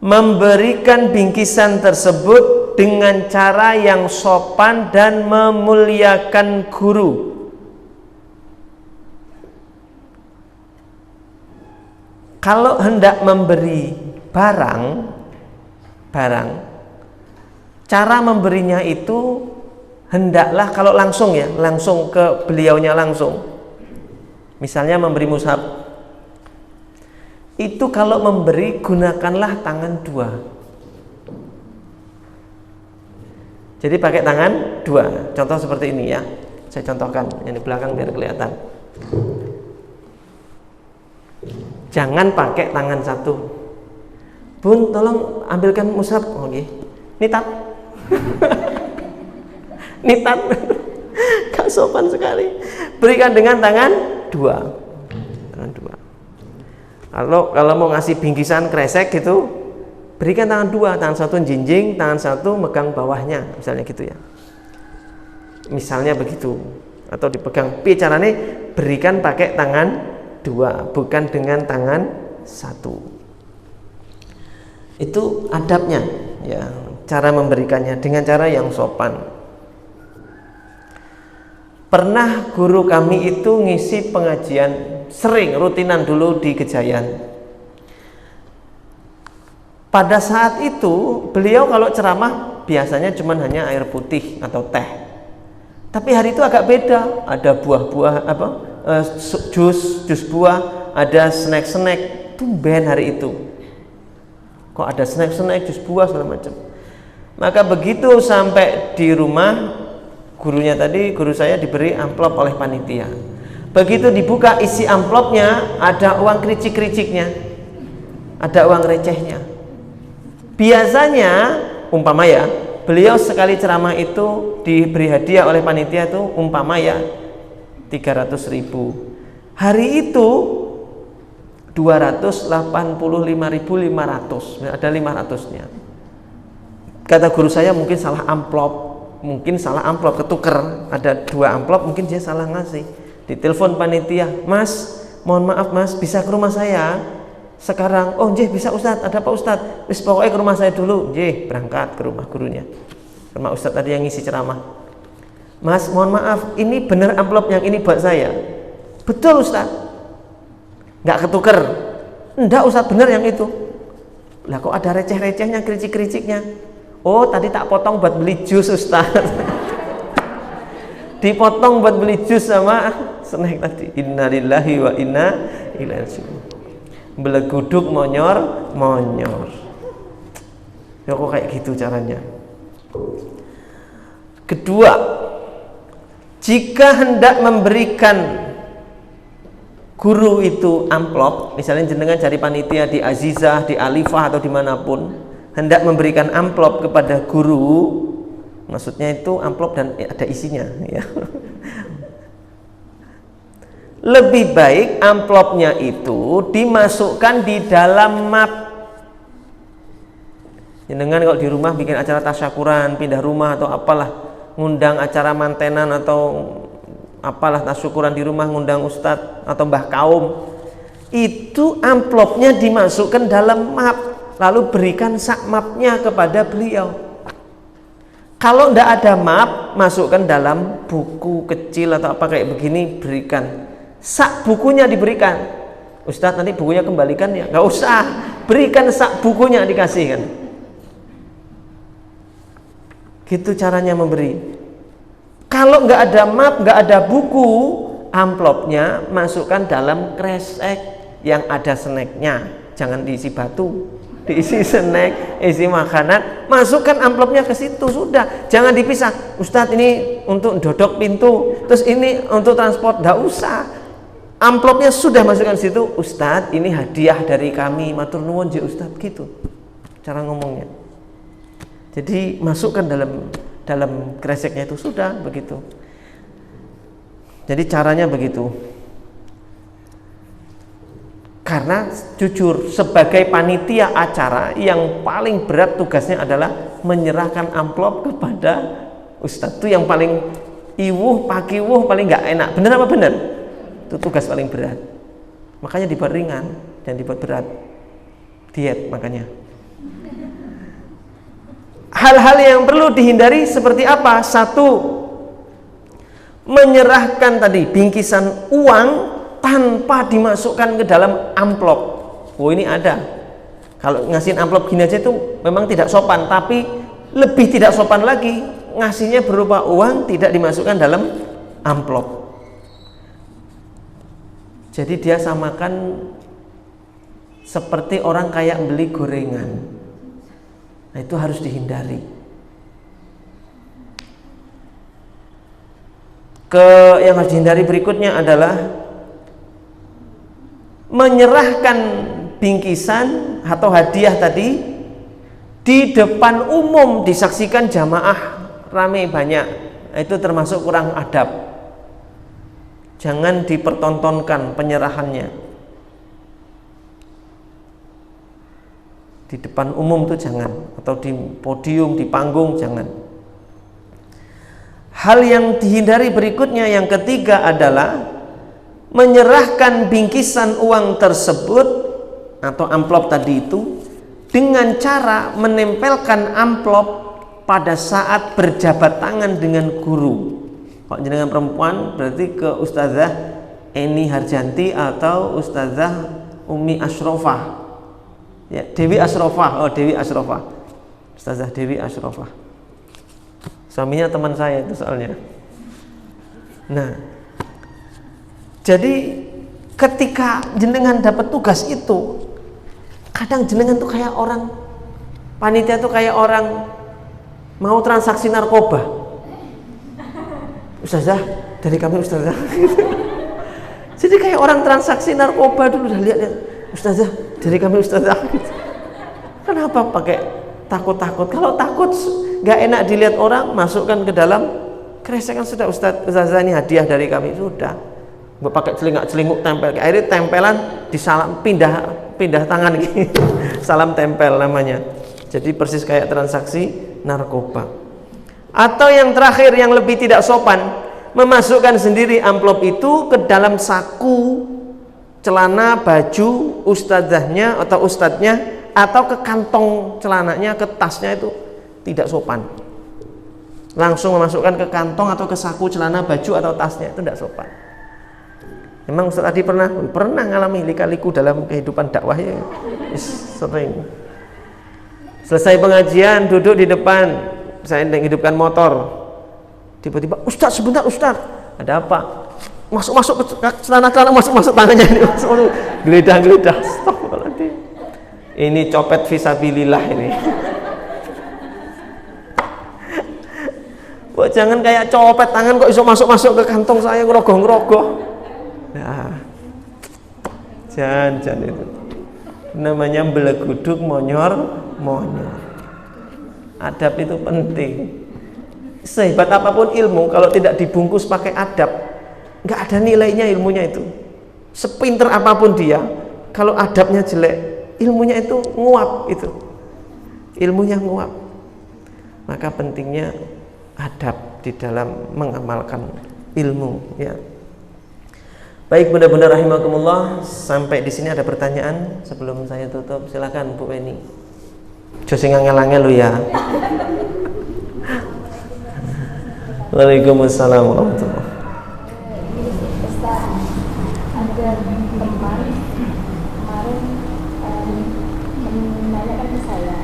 memberikan bingkisan tersebut dengan cara yang sopan dan memuliakan guru. Kalau hendak memberi barang, cara memberinya itu hendaklah, kalau langsung ya, langsung ke beliaunya langsung. Misalnya memberi mushaf, itu kalau memberi gunakanlah tangan dua. Jadi pakai tangan dua. Contoh seperti ini ya. Saya contohkan yang di belakang biar kelihatan. Jangan pakai tangan satu. Bun, tolong ambilkan mushaf. Oke. Ini tat. Nitan. Gak sopan sekali. Berikan dengan tangan dua. Tangan dua. Kalau mau ngasih bingkisan kresek gitu, berikan tangan dua, tangan satu jinjing, tangan satu megang bawahnya, misalnya gitu ya. Misalnya begitu. Atau dipegang. Caranya berikan pakai tangan dua, bukan dengan tangan satu. Itu adabnya, ya, cara memberikannya dengan cara yang sopan. Pernah guru kami itu ngisi pengajian sering rutinan dulu di Gejayan. Pada saat itu beliau kalau ceramah biasanya cuma hanya air putih atau teh. Tapi hari itu agak beda, ada buah-buah jus buah, ada snack-snack. Tumben hari itu. Kok ada snack-snack, jus buah segala macam. Maka begitu sampai di rumah, guru saya diberi amplop oleh panitia. Begitu dibuka isi amplopnya, ada uang kericik-kericiknya, ada uang recehnya. Biasanya umpama ya, beliau sekali ceramah itu diberi hadiah oleh panitia itu umpama ya 300.000. Hari itu 285.500, ada 500-nya. Kata guru saya mungkin salah amplop, ketuker, ada 2 amplop, mungkin dia salah ngasih. Ditelepon panitia, "Mas, mohon maaf Mas, bisa ke rumah saya sekarang?" "Oh nggih bisa Ustadz, ada apa Ustadz?" "Wis pokoknya ke rumah saya dulu." Nggih, berangkat ke rumah gurunya, ke rumah Ustadz tadi yang ngisi ceramah. "Mas, mohon maaf, ini benar amplop yang ini buat saya?" "Betul Ustadz." "Nggak ketuker?" "Enggak Ustadz, benar yang itu." "Lah kok ada receh-recehnya, kericik-kericiknya?" "Oh tadi tak potong buat beli jus Ustadz." Dipotong buat beli jus sama snack tadi. Innalillahi wa inna ilaihi raji'un. Beleguduk monyor. Ya kok kayak gitu caranya. Kedua, jika hendak memberikan guru itu amplop, misalnya jenengan cari panitia di Azizah, di Alifah atau dimanapun, hendak memberikan amplop kepada guru, maksudnya itu amplop dan ada isinya ya. Lebih baik amplopnya itu dimasukkan di dalam map. Jenengan kalau di rumah bikin acara tasyakuran, pindah rumah atau apalah, ngundang acara mantenan atau apalah tasyakuran di rumah, ngundang ustadz atau mbah kaum, itu amplopnya dimasukkan dalam map, lalu berikan sak mapnya kepada beliau. Kalau tidak ada map, masukkan dalam buku kecil atau apa kayak begini, berikan. Sak bukunya diberikan. Ustadz nanti bukunya kembalikan ya? Nggak usah, berikan sak bukunya dikasihkan. Gitu caranya memberi. Kalau nggak ada map, nggak ada buku, amplopnya masukkan dalam kresek yang ada snacknya. Jangan diisi batu, diisi snack, isi makanan, masukkan amplopnya ke situ, sudah. Jangan dipisah. Ustadz ini untuk dodok pintu, terus ini untuk transport, nggak usah. Amplopnya sudah masukkan situ. Ustadz ini hadiah dari kami, matur nuwun je Ustadz, gitu cara ngomongnya. Jadi masukkan dalam kreseknya itu, sudah begitu. Jadi caranya begitu. Karena jujur sebagai panitia acara yang paling berat tugasnya adalah menyerahkan amplop kepada ustadz. Itu yang paling iwuh, pakiwuh, paling nggak enak. Bener apa bener? Itu tugas paling berat. Makanya dibuat ringan dan dibuat berat. Diet makanya. Hal-hal yang perlu dihindari seperti apa? Satu, menyerahkan tadi bingkisan uang tanpa dimasukkan ke dalam amplop. Oh ini ada. Kalau ngasihin amplop gini aja itu memang tidak sopan, tapi lebih tidak sopan lagi ngasihnya berupa uang tidak dimasukkan dalam amplop. Jadi dia samakan seperti orang kayak beli gorengan. Nah itu harus dihindari. Yang harus dihindari berikutnya adalah menyerahkan bingkisan atau hadiah tadi di depan umum, disaksikan jamaah rame banyak. itu termasuk kurang adab. Jangan dipertontonkan penyerahannya di depan umum tuh jangan, atau di podium, di panggung jangan. Hal yang dihindari berikutnya yang ketiga adalah menyerahkan bingkisan uang tersebut atau amplop tadi itu dengan cara menempelkan amplop pada saat berjabat tangan dengan guru. Kalau jenengan perempuan berarti ke Ustazah Eni Harjanti atau Ustazah Umi Ashrofah. Ya, Dewi Ashrofah. Oh, Dewi Ashrofah. Ustazah Dewi Ashrofah. Suaminya teman saya itu soalnya. Nah, jadi ketika jenengan dapat tugas itu, kadang jenengan tuh kayak orang panitia tuh kayak orang mau transaksi narkoba. Ustazah, dari kami Ustazah. Jadi kayak orang transaksi narkoba dulu, udah lihat Ustazah, dari kami Ustazah. Kenapa pakai takut-takut? Kalau takut nggak enak dilihat orang, masukkan ke dalam kresekan sudah. Ustazah ini hadiah dari kami, sudah. Pakai celinguk tempel, akhirnya tempelan disalam, pindah tangan gitu. Salam tempel namanya. Jadi persis kayak transaksi narkoba. Atau yang terakhir yang lebih tidak sopan, memasukkan sendiri amplop itu ke dalam saku celana baju ustazahnya atau ustadznya, atau ke kantong celananya, ke tasnya, itu tidak sopan. Langsung memasukkan ke kantong atau ke saku celana baju atau tasnya, itu tidak sopan. Memang Ustaz tadi pernah ngalami lika-liku dalam kehidupan dakwah ya. Sering. Selesai pengajian, duduk di depan, saya menghidupkan motor. Tiba-tiba, Ustaz sebentar Ustaz, ada apa? Masuk ke celana-celana, masuk tangannya ini, masuk geledah. Astagfirullahaladzim. Ini copet fisabilillah ini. Wah, jangan kayak copet tangan kok iso masuk ke kantong saya ngerogoh. Nah, jangan itu. Namanya beleguduk monyor. Adab itu penting. Sehebat apapun ilmu, kalau tidak dibungkus pakai adab, nggak ada nilainya ilmunya itu. Sepinter apapun dia, kalau adabnya jelek, ilmunya itu nguap itu. Ilmunya nguap. Maka pentingnya adab di dalam mengamalkan ilmu, ya. Baik, benar-benar rahimakumullah, sampai di sini ada pertanyaan sebelum saya tutup. Silakan Bu Eni. Jose ngangel-ngel lu ya. Waalaikumsalam warahmatullahi. Ustaz, ada teman kemarin menanyakan ke saya.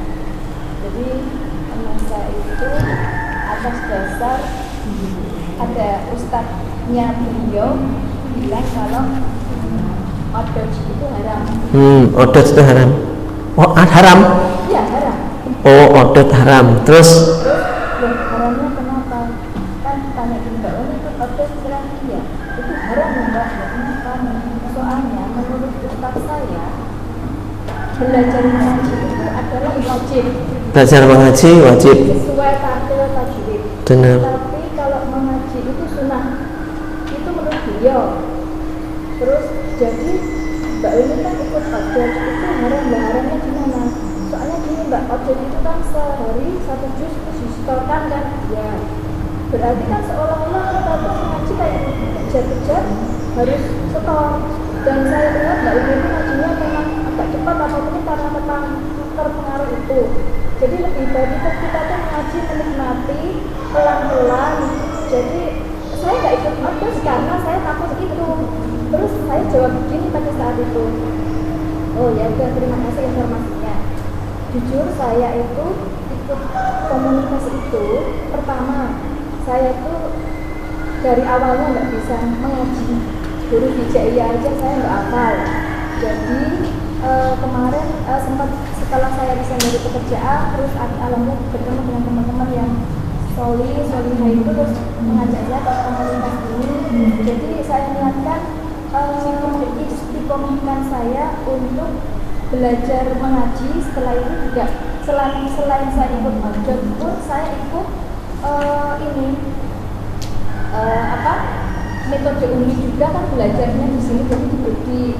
Jadi teman saya itu atas dasar ada ustadznya beliau bilang kalau odot itu haram. Odot itu haram. Oh, haram? Iya, haram. Oh, odot haram. Terus Loh, haramnya kenapa? Kan tanya ke Mbak Oni itu odot bilang iya. Itu haram ya Mbak, ya kenapa? Soalnya menurut ustaz saya belajar mengaji itu adalah wajib. Belajar mengaji wajib. Sesuai tartil tajwid. Benar. Tapi kalau mengaji itu sunnah. Itu menurut beliau. Terus jadi Mbak Uni kan ikut odot itu haramnya gimana? Soalnya gini Mbak, odot itu kan sehari 1 juz terus disetorkan kan? Ya. Berarti kan seolah-olah kita tuh mengaji kayak kejar-kejar harus setor. Dan saya lihat Mbak Uni itu ngajinya memang agak cepat, apa mungkin karena terpengaruh itu. Jadi lebih baik kita tuh mengaji menikmati pelan-pelan. Jadi saya nggak ikut odot karena saya takut itu. Terus saya jawab begini pada saat itu, oh ya udah, terima kasih informasinya. Jujur saya itu ikut komunitas itu, pertama saya itu dari awalnya nggak bisa mengaji, huruf hijaiyah aja saya nggak hafal. Jadi kemarin sempat setelah saya resign dari pekerjaan, terus alhamdulillah bertemu dengan teman-teman yang solihah itu, terus mengajak saya ke komunitas ini. Jadi saya niatkan istiqomahkan saya untuk belajar mengaji. Setelah itu juga selain saya ikut odot pun saya ikut metode umi juga kan belajarnya di sini, jadi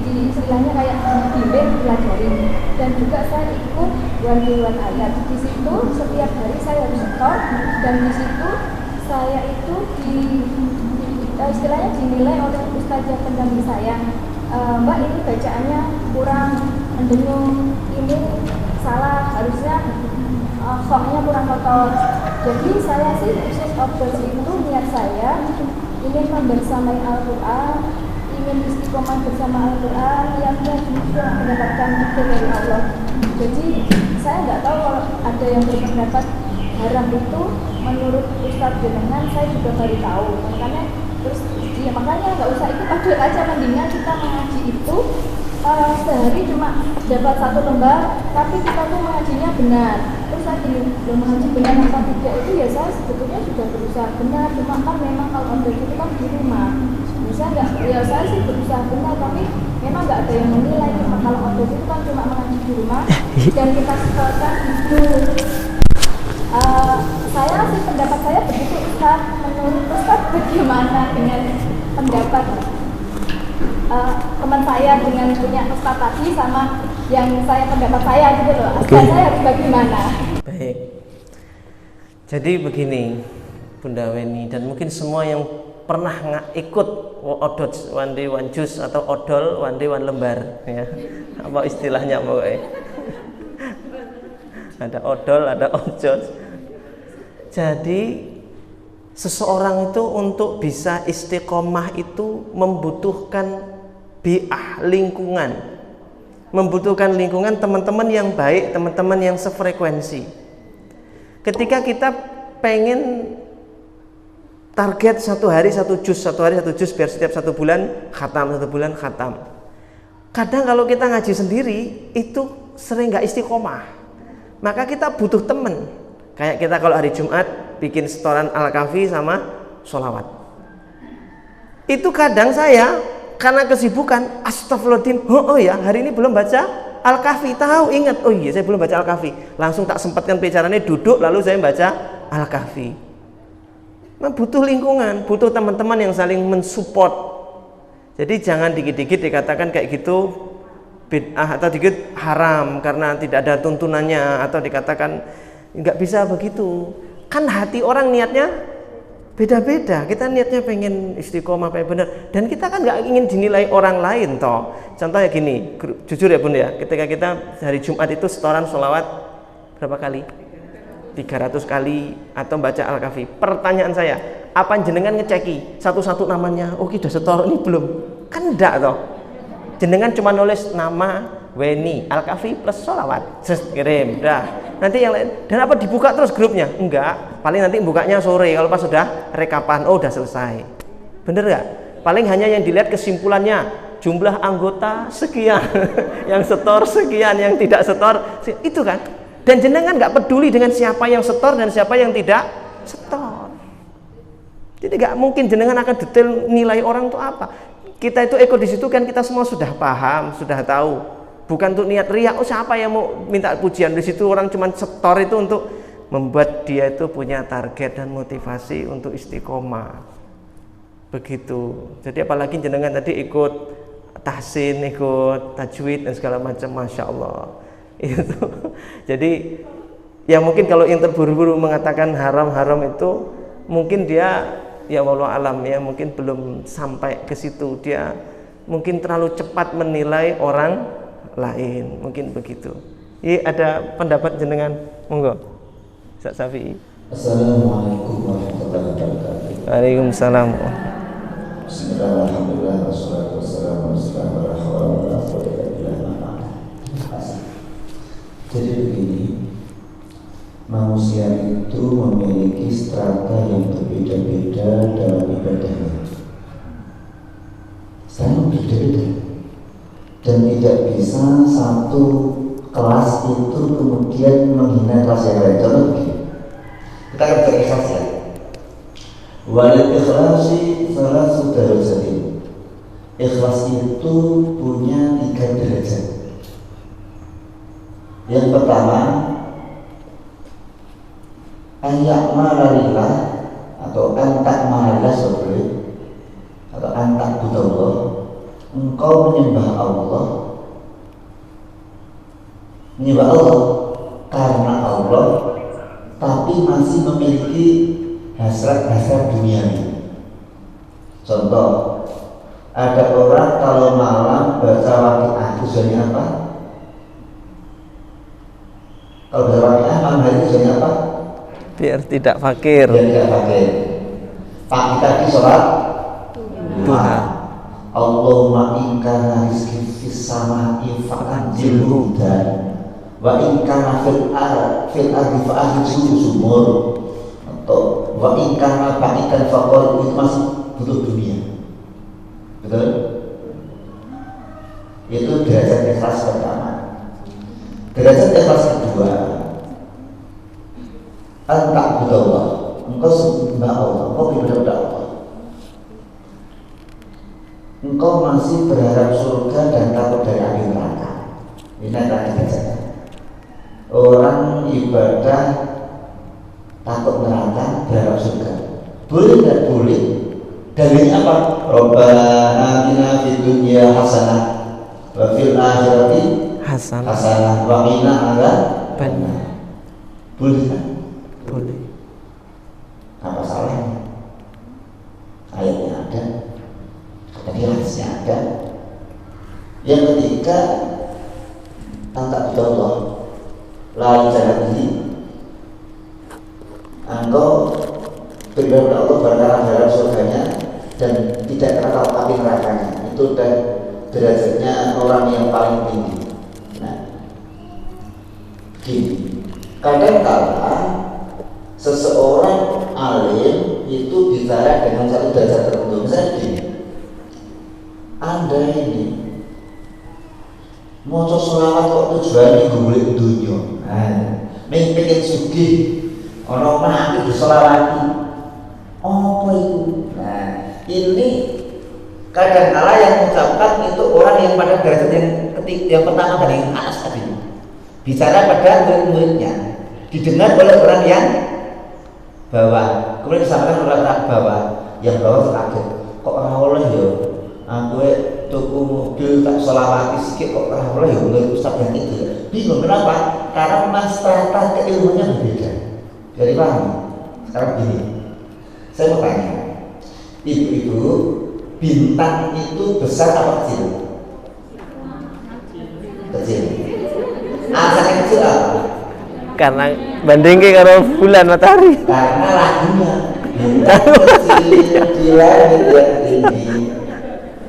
di istilahnya kayak bimbing belajarin. Dan juga saya ikut one ayat. Di situ setiap hari saya harus setor, dan di situ saya itu istilahnya dinilai oleh ustazah pendamping saya. Mbak, ini bacaannya kurang mendengung, ini salah, harusnya soknya kurang kotor. Jadi saya sih khusus obses itu niat saya ingin membersamai Al-Quran, ingin istiqomah bersama Al-Quran, yang juga mendapatkan hidayah dari Allah. Jadi saya nggak tahu kalau ada yang berpendapat haram itu menurut Ustadz jenengan, saya juga baru tahu. Makanya terus ya makanya nggak usah ikut padel aja, mendingan kita mengaji itu sehari cuma dapat 1 lembar, tapi kita tuh mengajinya benar. Terus saya gini, belum mengaji benar apa tidak itu ya saya sebetulnya sudah berusaha benar, cuma kan memang kalau ada itu kan di rumah bisa nggak, ya saya sih berusaha benar, tapi memang nggak ada yang menilai. Cuma kalau ada itu kan cuma mengaji di rumah dan kita setelahkan itu. Saya sih pendapat saya begitu Ustaz. Menurut Ustaz bagaimana dengan pendapat teman saya dengan punya Ustaz tadi sama yang saya pendapat saya gitu loh. Ustaz saya harus bagaimana? Baik. Jadi begini Bunda Weni dan mungkin semua yang pernah ikut odot one day one juice atau odol one day one lembar ya. Apa istilahnya pokoknya. Ada odol, ada ojol. Jadi seseorang itu untuk bisa istiqomah itu membutuhkan bi'ah, lingkungan. Membutuhkan lingkungan teman-teman yang baik, teman-teman yang sefrekuensi. Ketika kita pengen target 1 hari 1 juz, 1 hari 1 juz biar setiap 1 bulan khatam, 1 bulan khatam. Kadang kalau kita ngaji sendiri itu sering nggak istiqomah. Maka kita butuh teman. Kayak kita kalau hari Jumat bikin setoran Al-Kafi sama sholawat. Itu kadang saya karena kesibukan, astagfirullahaladzim, oh ya hari ini belum baca Al-Kafi, tahu ingat, oh iya saya belum baca Al-Kafi. Langsung tak sempatkan bicaranya duduk lalu saya baca Al-Kafi. Nah, butuh lingkungan, butuh teman-teman yang saling mensupport. Jadi jangan dikit-dikit dikatakan kayak gitu bid'ah atau dikit haram karena tidak ada tuntunannya atau dikatakan nggak bisa begitu. Kan hati orang niatnya beda-beda. Kita niatnya pengen istiqomah, pengen benar, dan kita kan nggak ingin dinilai orang lain toh. Contohnya gini, jujur ya Bun ya, ketika kita hari Jumat itu setoran sholawat berapa kali? 300 kali atau baca Al-Kafi. Pertanyaan saya, apa jenengan ngeceki satu-satu namanya? Oh kita setor ini belum? Kan enggak toh. Jenengan cuma nulis nama Weni Al-Kafi plus sholawat, kirim dah. Nanti yang lain, dan apa dibuka terus grupnya? Enggak, paling nanti bukanya sore kalau pas sudah rekapan, oh udah selesai. Bener nggak? Paling hanya yang dilihat kesimpulannya, jumlah anggota sekian, yang setor sekian, yang tidak setor itu kan. Dan jenengan nggak peduli dengan siapa yang setor dan siapa yang tidak setor. Jadi nggak mungkin jenengan akan detail nilai orang itu apa. Kita itu ikut di situ kan kita semua sudah paham, sudah tahu. Bukan untuk niat riak. Oh siapa yang mau minta pujian di situ, orang cuma setor itu untuk membuat dia itu punya target dan motivasi untuk istiqomah. Begitu. Jadi apalagi jenengan tadi ikut tahsin, ikut tajwid dan segala macam, masya Allah. Itu. Jadi ya mungkin kalau yang terburu-buru mengatakan haram-haram itu mungkin dia ya wallahu alam ya mungkin belum sampai ke situ, dia mungkin terlalu cepat menilai orang lain, mungkin begitu. Ini ada pendapat jenengan, monggo Ustaz Syafi'i. Assalamualaikum warahmatullahi wabarakatuh. Waalaikumsalam. Bismillahirrahmanirrahim. Wassalatu wassalamu ala rasulillah. Jadi begini, manusia itu memiliki strata yang berbeda-beda dalam ibadahnya. Sangat berbeda. Dan tidak bisa satu kelas itu kemudian menghina kelas yang lain. Contoh begini, kita akan berikhlas ya. Walil ikhlasi salah sudah jadi. Ikhlas itu punya 3 derajat. Yang pertama, ayakma lillah atau antak mahalas atau antak budallah, engkau menyembah Allah karena Allah, tapi masih memiliki hasrat-hasrat duniawi. Contoh, ada orang kalau malam baca waqiah tujuannya apa? Kalau baca waqiah malam hari tujuannya apa? Biar tidak fakir. Biar tidak fakir. Pagi tadi sholat Duha. Allahumma in kana rizqi fis sama'i fa'anzilhu hudan wa in kana fil ardi fa'anzilhu sumur, atau wa in kana ba'idan faqul, itu masih butuh dunia. Betul? Itu derajat ikhlas pertama. Derajat ikhlas kedua, antak budallah, engkau sembah Allah, engkau beribadah kepada Allah, engkau masih berharap surga dan takut dari api neraka. Ini adalah derajatnya. Orang ibadah takut neraka, berharap surga. Boleh tidak boleh? Dalilnya apa? Rabbana atina fid dunya hasanah wa fil akhirati hasanah wa qina adzabannar. Boleh kan? Boleh. Apa salahnya? Ayatnya ada, tadi hadisnya ada. Yang ketiga, antak Allah, lalu jalan ini, engkau beribadah Allah berharap dalam surganya dan tidak kenal api nerakanya. Itu derajatnya orang yang paling tinggi. Nah, gini, kadang-kala seseorang alim itu bicara dengan satu derajat tertentu. Misalnya gini, Anda ini mau sholawat kok tujuannya golek dunia, pengen sugih, ono mati disolawati, apa itu? Nah, ini kadang-kala yang mengucapkan itu orang yang pada derajat yang pertama dari yang atas tadi, bicara pada murid-muridnya, didengar oleh orang yang bawah, kemudian disampaikan oleh orang bawah, yang bawah kaget, kok ora oleh ya, aku tuku mobil tak sholawati sikit kok ora oleh ya, menurut ustaz yang itu, bingung kenapa? Karena mastrata keilmuannya berbeda. Jadi paham? Sekarang gini, saya mau tanya, ibu-ibu, bintang itu besar apa kecil? Kecil. Asalnya kecil apa? Karena bandingke karo bulan matahari. Karena lagunya bintang kecil di langit yang tinggi.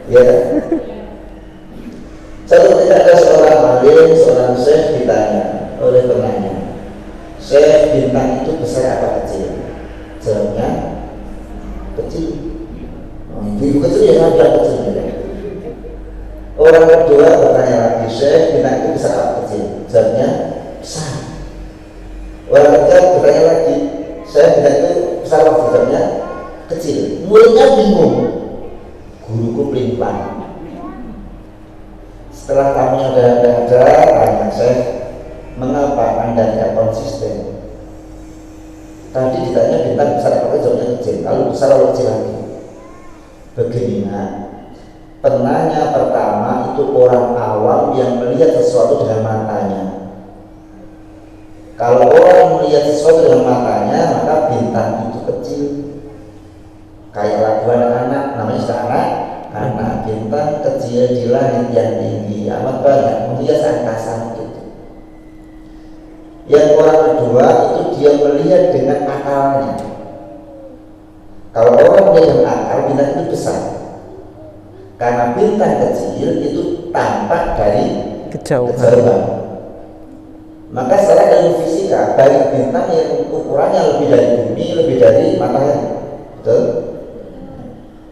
Ya. Suatu ketika ada seorang alim, seorang syekh ditanya oleh penanya, syekh, bintang itu besar apa kecil? Jawabnya kecil. Ibu kecil ya ada kecil. Orang kedua bertanya lagi, syekh, bintang itu besar apa kecil? Jawabnya besar. Orang ketiga bertanya lagi, saya bintang itu besar apa kecil? Jawabnya kecil. Muridnya bingung. Guruku pelin-pelan. Setelah tamunya udah ada, tanya saya, mengapa Anda tidak konsisten? Tadi ditanya bintang besar apa kecil? Jawabnya kecil. Lalu besar atau kecil lagi? Begini, penanya pertama itu orang awam yang melihat sesuatu dengan matanya. Kalau orang melihat sesuatu dengan matanya, maka bintang itu kecil. Kayak lagu anak-anak, namanya sudah anak, bintang kecil di langit yang tinggi, amat banyak menghias angkasa itu. Yang orang kedua itu dia melihat dengan akalnya. Kalau orang melihat dengan akal, bintang itu besar. Karena bintang kecil itu tampak dari kejauhan. Maka secara ilmu fisika, banyak bintang yang ukurannya lebih dari bumi, lebih dari matahari. Betul?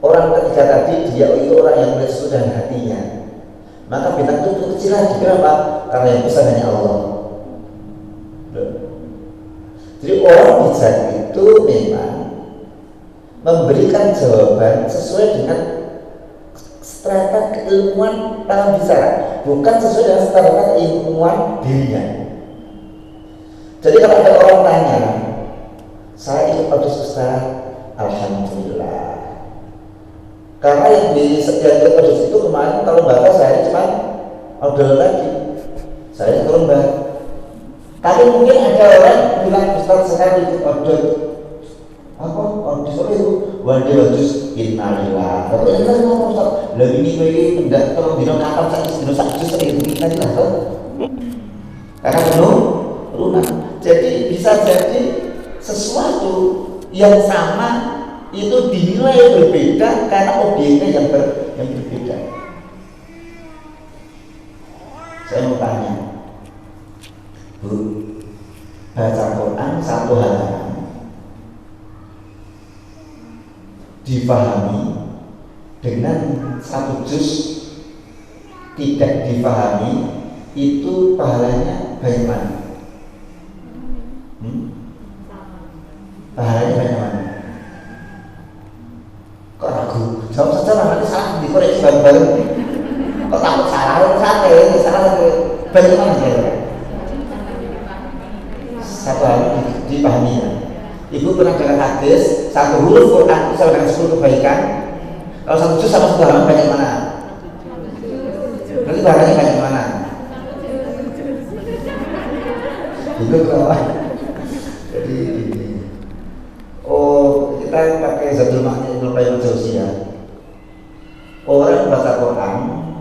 Orang ketiga tadi, dia itu orang yang melihat sesuatu dengan hatinya. Maka bintang itu kecil lagi. Kenapa? Karena yang besar hanya Allah. Betul? Jadi orang bijak itu memang memberikan jawaban sesuai dengan strata keilmuan dalam bicara, bukan sesuai dengan strata keilmuan dirinya. Jadi kalau ada orang tanya, saya ikut audis Ustaz, alhamdulillah. Karena yang di setiap produksi itu kemarin kalau batas saya cuma order lagi, saya satu lembar. Tapi mungkin ada orang bilang Ustaz saya ikut order apa? Order apa itu? Waduh, jus innalillah. Tapi kan apa Ustaz? Lebih ini tidak kalau dino kapan saya dino satu sering innalillah kan? Karena penuh lunak. Jadi bisa jadi sesuatu yang sama itu dinilai berbeda karena obyeknya yang berbeda. Saya mau tanya, Bu, baca Quran satu halaman dipahami dengan satu juz tidak dipahami, itu pahalanya bagaimana? Pahalanya bagaimana? Kok ragu? Jawab saja, nanti salah dikoreksi bareng-bareng. Kok takut salah? Salah bagaimana ya? Satu hal dipahami ya. Ibu pernah dengar hadis satu huruf Quran itu sama dengan 10 kebaikan. Kalau satu juz sama satu halaman banyak mana? Berarti pahalanya banyak mana? Itu kawan. Jadi ini. Oh, kita pakai Zadul Ma'ad Ibnu Qayyim Al-Jauziyah. Orang baca Quran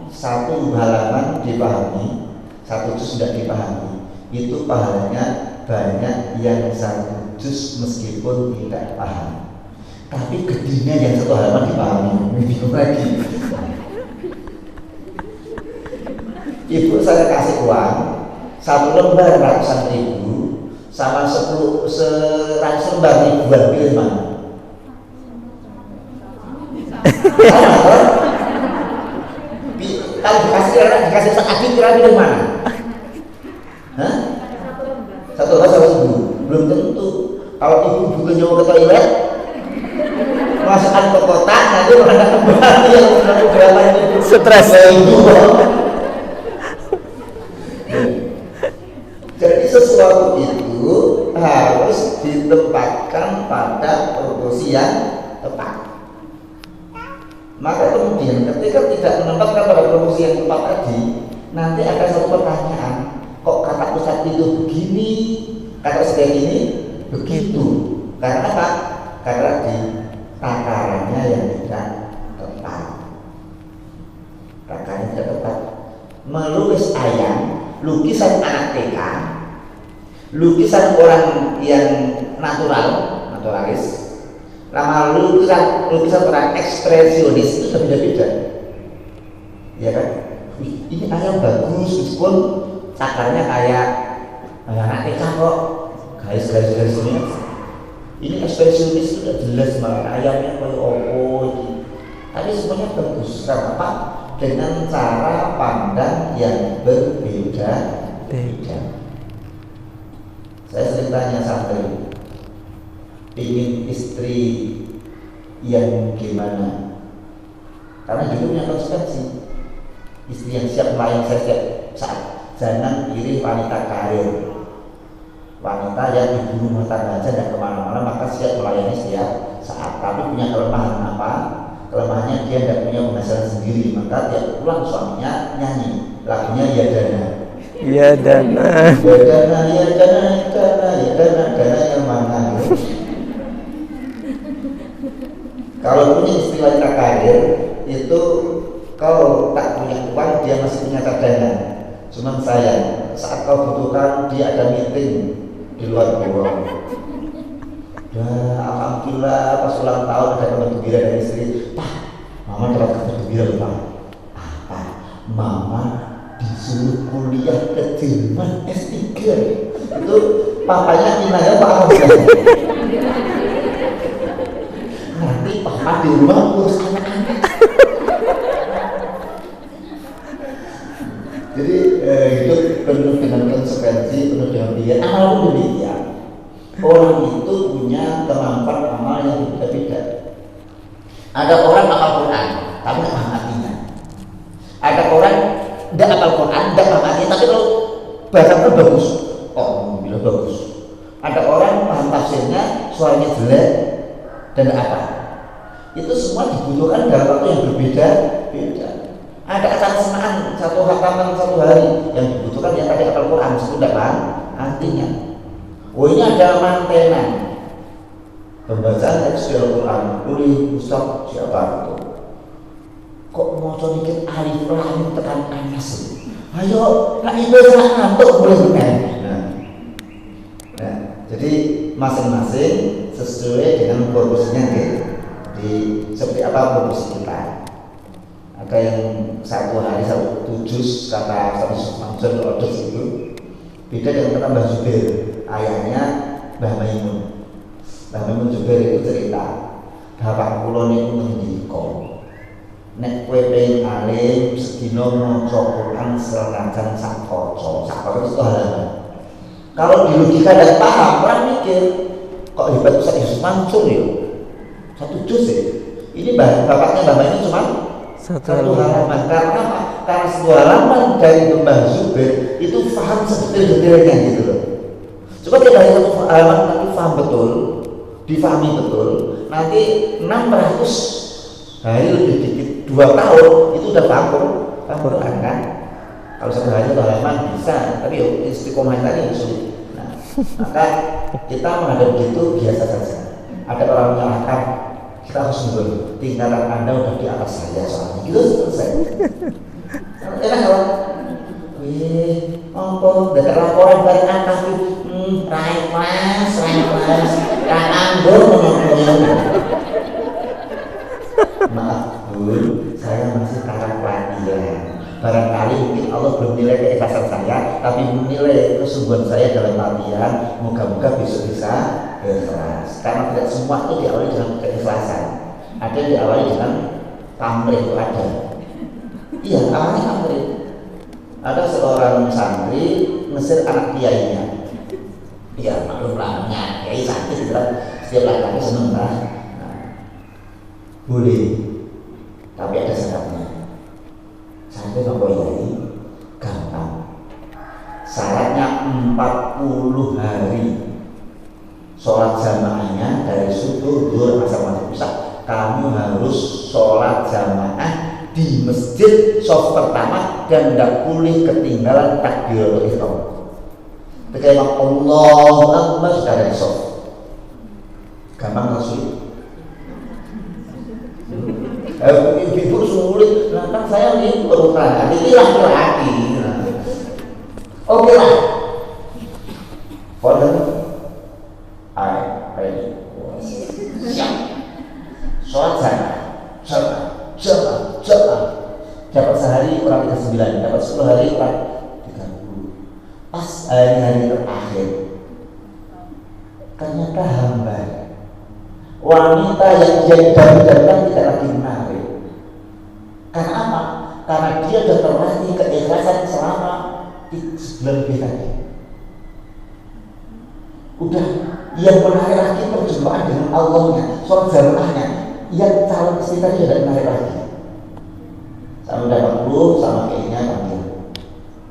satu halaman dipahami, satu juz tidak dipahami, itu pahalanya banyak yang satu juz meskipun tidak paham. Tapi gedenya yang satu halaman dipahami, bingung lagi. Ibu saya kasih uang satu lembar ratusan ribu sama 100 lembar ribuan, pilih mana? Kalau dikasih sekali kira pilih mana? Hah? Satu lembar sama 1.000? Belum tentu. Kalau ibu juga nyawa ke toilet, masukkan ke kotak, nanti mana kembali yang berapa itu? Stres. Jadi sesuatu itu harus ditempatkan pada proporsi yang tepat. Maka kemudian ketika tidak menempatkan pada proporsi yang tepat tadi, nanti ada satu pertanyaan, kok kata Ustaz itu begini, kata Ustaz ini begitu. Karena apa? Karena di takarannya yang tidak tepat. Takarannya tidak tepat. Melukis ayam, lukisan anak TK, lukisan orang yang naturalis, nama lukisan orang ekspresionis itu beda-beda, ya kan? Ini ayam bagus, meskipun cakarnya kayak anak TK kok, garis ini. Ini ekspresionis itu sudah jelas malah ayamnya kayak opo, tapi semuanya bagus. Karena apa? Dengan cara pandang yang berbeda. Saya sering tanya santri, ingin istri yang gimana? Karena hidupnya konsekuensi. Istri yang siap melayani saya setiap saat. Jangan pilih wanita karir, wanita yang ibu rumah tangga aja dan kemana-mana, maka siap melayani setiap saat. Tapi punya kelemahan apa? Kelemahannya dia tidak punya penghasilan sendiri, maka tiap pulang suaminya nyanyi lagunya ya dana. Ya dana. Dana yang mana? Kalau punya istri wanita karir itu kau tak punya uang, dia masih punya cadangan. Cuman sayang, saat kau butuhkan dia ada meeting di luar pulau. Alhamdulillah pas ulang tahun ada kabar gembira dari istri. Pak, mama dapat kabar gembira loh Pak. Apa? Mama disuruh kuliah ke Jerman S3. Itu papanya pinanya Pak Ahok. Nanti papa di rumah urus anak-anak. Jadi hidup penuh dengan konsekuensi, penuh dengan biaya. Apapun demikian, orang itu punya kemampuan amal yang berbeda-beda. Ada orang hafal Quran, tapi tidak paham artinya. Ada orang tidak hafal Quran, tidak paham artinya, tapi kalau bahasa Quran bagus, oh bilang bagus. Ada orang paham tafsirnya, suaranya jelek dan apa? itu semua dibutuhkan dalam waktu yang berbeda-beda. Ada acara senaan satu hataman satu hari yang dibutuhkan yang tadi hafal Quran sudah kan artinya. Oh ini ada mantenan pembacaan teks Al-Quran oleh Ustaz siapa itu? Kok mau coba dikit alif lam tekan anas? Ayo nak ibu sangat ngantuk boleh benar. Nah, jadi masing-masing sesuai dengan porsinya di seperti apa porsi kita. Ada yang satu hari satu juz kata satu Mansur Odos itu beda dengan kata Mbah Zubair ayahnya Mbah Maimun. Mbah Maimun Zubair itu cerita bapak kula niku ngendika nek kowe pengen alim sedina maca Quran senajan sak kaca itu halaman. Kalau di logika dan paham orang mikir kok hebat Ustaz Yusuf Mansur ya satu juz ya. Ini bapaknya Mbah Maimun cuma satu halaman. Karena apa? Karena sebuah halaman dari Mbah Zubair itu paham sedetil-detilnya gitu loh. Coba kita dari satu halaman tapi paham betul, difahami betul. Nanti 600 hari lebih dikit 2 tahun itu udah paham Quran kan? Kalau satu hari satu halaman bisa, tapi istiqomah tadi sulit. Nah, maka kita menghadapi itu biasa saja. Ada orang menyalahkan kita harus mundur, tingkatan Anda udah di atas saya soalnya gitu selesai. Enak kalau apa dapat laporan dari atas raih kelas kan anggur maaf Bu, saya masih taraf pelatihan. Barangkali mungkin Allah belum nilai keikhlasan saya, tapi menilai kesungguhan saya dalam latihan. Moga-moga besok bisa ikhlas. Karena tidak semua itu diawali dengan keikhlasan. Ada yang diawali dengan pamrih itu ada. Iya, awalnya pamrih. Ada seorang santri ngesir anak kiainya. Iya, maklumlah, kiai santri itu kan setiap laki-laki seneng lah. Boleh, tapi ada syaratnya. Sampai membayari gampang. Syaratnya 40 hari sholat jamaahnya dari subuh, zuhur, asar, maghrib, isya. Kamu harus sholat jamaah di masjid shaf pertama dan tidak boleh ketinggalan takbiratul ihram. Ketika Allahu Akbar sudah ada shaf. Gampang atau sulit? Ibu sulit, nah saya ini berusaha, ini laki-laki. Oke lah. Order, ready, siap. Sholat jamaah, dapat sehari kurang 39, dapat 10 hari kurang 30. Pas hari-hari terakhir, ternyata hamba wanita yang jadi datang tidak lagi menarik. Karena apa? Karena dia sudah terlatih keikhlasan selama 9 lebih tadi. Udah yang menarik lagi perjumpaan dengan Allahnya, sholat jamaahnya. Yang calon istri tadi tidak menarik lagi. Sama dapat dulu sama kayaknya panggil.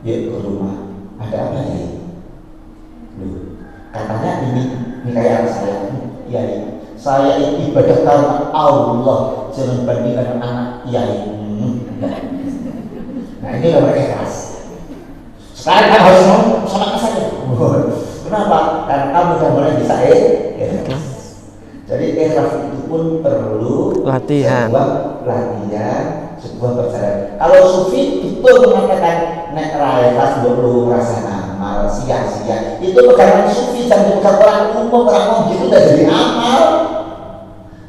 Yuk ke rumah. Ada apa ya? Loh, katanya ini kayak anak saya. Iya. Saya ini ibadah karena Allah, jangan bandingkan anak kiai. Nah ini udah berikhlas. Sekarang kan harus sama saja. Kenapa? Karena kamu sudah mulai bisa ikhlas. Jadi ikhlas itu pun perlu latihan, sebuah perjalanan. Kalau sufi betul mengatakan nek ra ikhlas perlu rasa amal sia-sia. Itu perjalanan sufi jangan bukan orang umum, orang gitu udah jadi amal.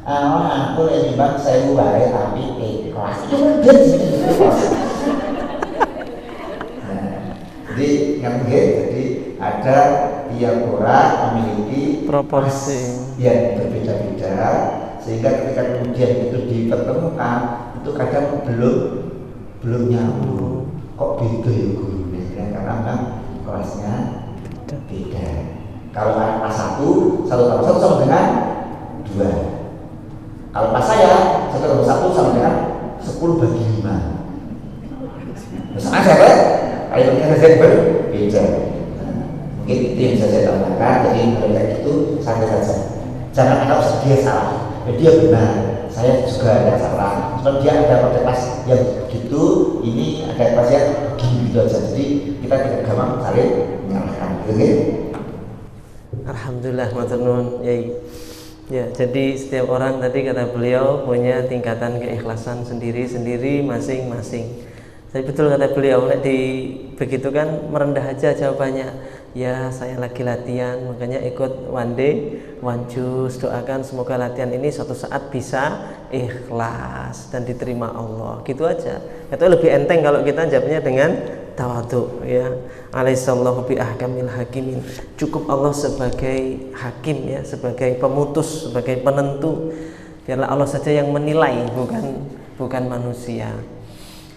Aku lebih bang saya baik tapi ikhlas itu kan jadi yang jadi ada tiap orang memiliki proporsi yang berbeda-beda sehingga ketika kemudian itu dipertemukan itu kadang belum nyambung. Kok beda ya gurunya? Karena memang kelasnya beda. Kalau kelas 1 tambah 1 sama dengan 2. Kalau pas saya 1 tambah 1 sama dengan 10 bagi 5. Misalnya siapa? Kalau yang saya berbeda. Mungkin itu yang bisa saya tambahkan. Jadi mereka itu santai saja. Jangan anggap dia salah, dia benar. saya juga ada salah. Cuma dia ada motivasi yang begitu, ini ada motivasi yang begini gitu aja. Jadi kita tidak gampang saling menyalahkan, gitu. Alhamdulillah, matur nuwun Yai. Ya, jadi setiap orang tadi kata beliau punya tingkatan keikhlasan sendiri-sendiri masing-masing. Tapi betul kata beliau, nek begitu kan merendah aja jawabannya. Ya, saya lagi latihan, makanya ikut one day, one juice. Doakan semoga latihan ini suatu saat bisa ikhlas dan diterima Allah. Gitu aja. Itu lebih enteng kalau kita jawabnya dengan tawadhu, ya. Alaihissallahu bi ahkamil hakimin. Cukup Allah sebagai hakim, ya, sebagai pemutus, sebagai penentu. Biarlah Allah saja yang menilai, bukan manusia.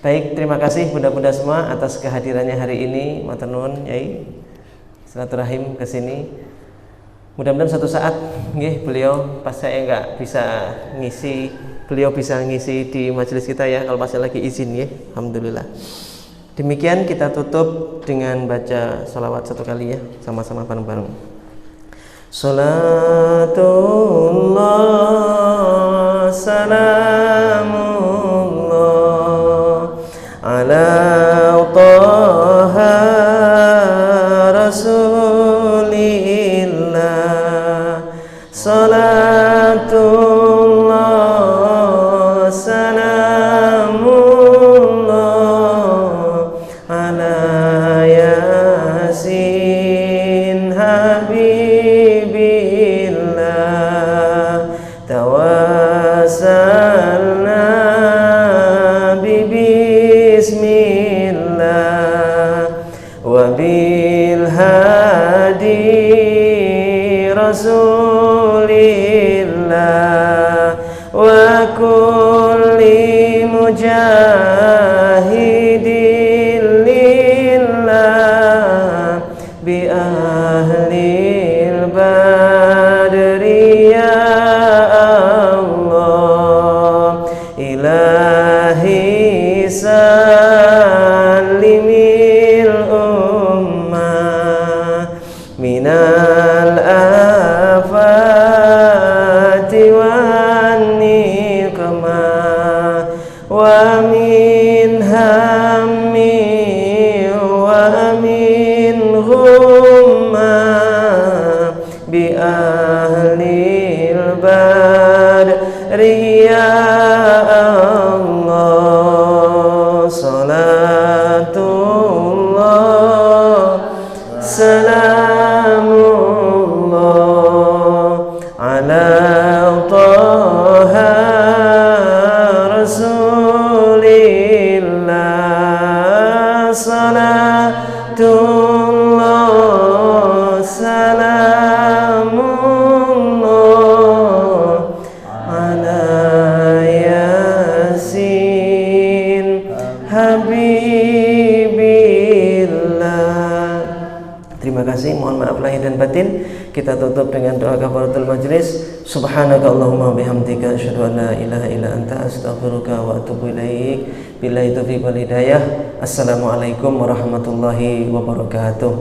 Baik, terima kasih bunda-bunda semua atas kehadirannya hari ini. Matur nuwun Yai. Silaturahim ke sini. Mudah-mudahan suatu saat beliau pas saya nggak bisa ngisi, beliau bisa ngisi di majelis kita ya, kalau pas saya lagi izin ya. Alhamdulillah. Demikian kita tutup dengan baca salawat satu kali ya, sama-sama bareng-bareng. Salatullah salamullah ala taha rasulillah. Salatullah salamullah ala yasin habibillah. Tawassalna bismillah wa bil hadi rasulillah wa kulli mujahidin lillah bi ahlil badri ya Allah. Ilahi salimil ummah minal afati wan niqmah wa min hammi wa min ghummah bi ahlil badri ya Allah. Salatullah salamullah ala taha rasulillah. Salatullah salamullah ala yasin habibillah. Terima kasih, mohon maaf lahir dan batin. Kita tutup dengan doa kafaratul majlis. Subhanaka Allahumma bihamdika asyhadu an la ilaha illa anta astaghfiruka wa atubu ilaik. Billahi taufiq wal hidayah. Assalamualaikum warahmatullahi wabarakatuh.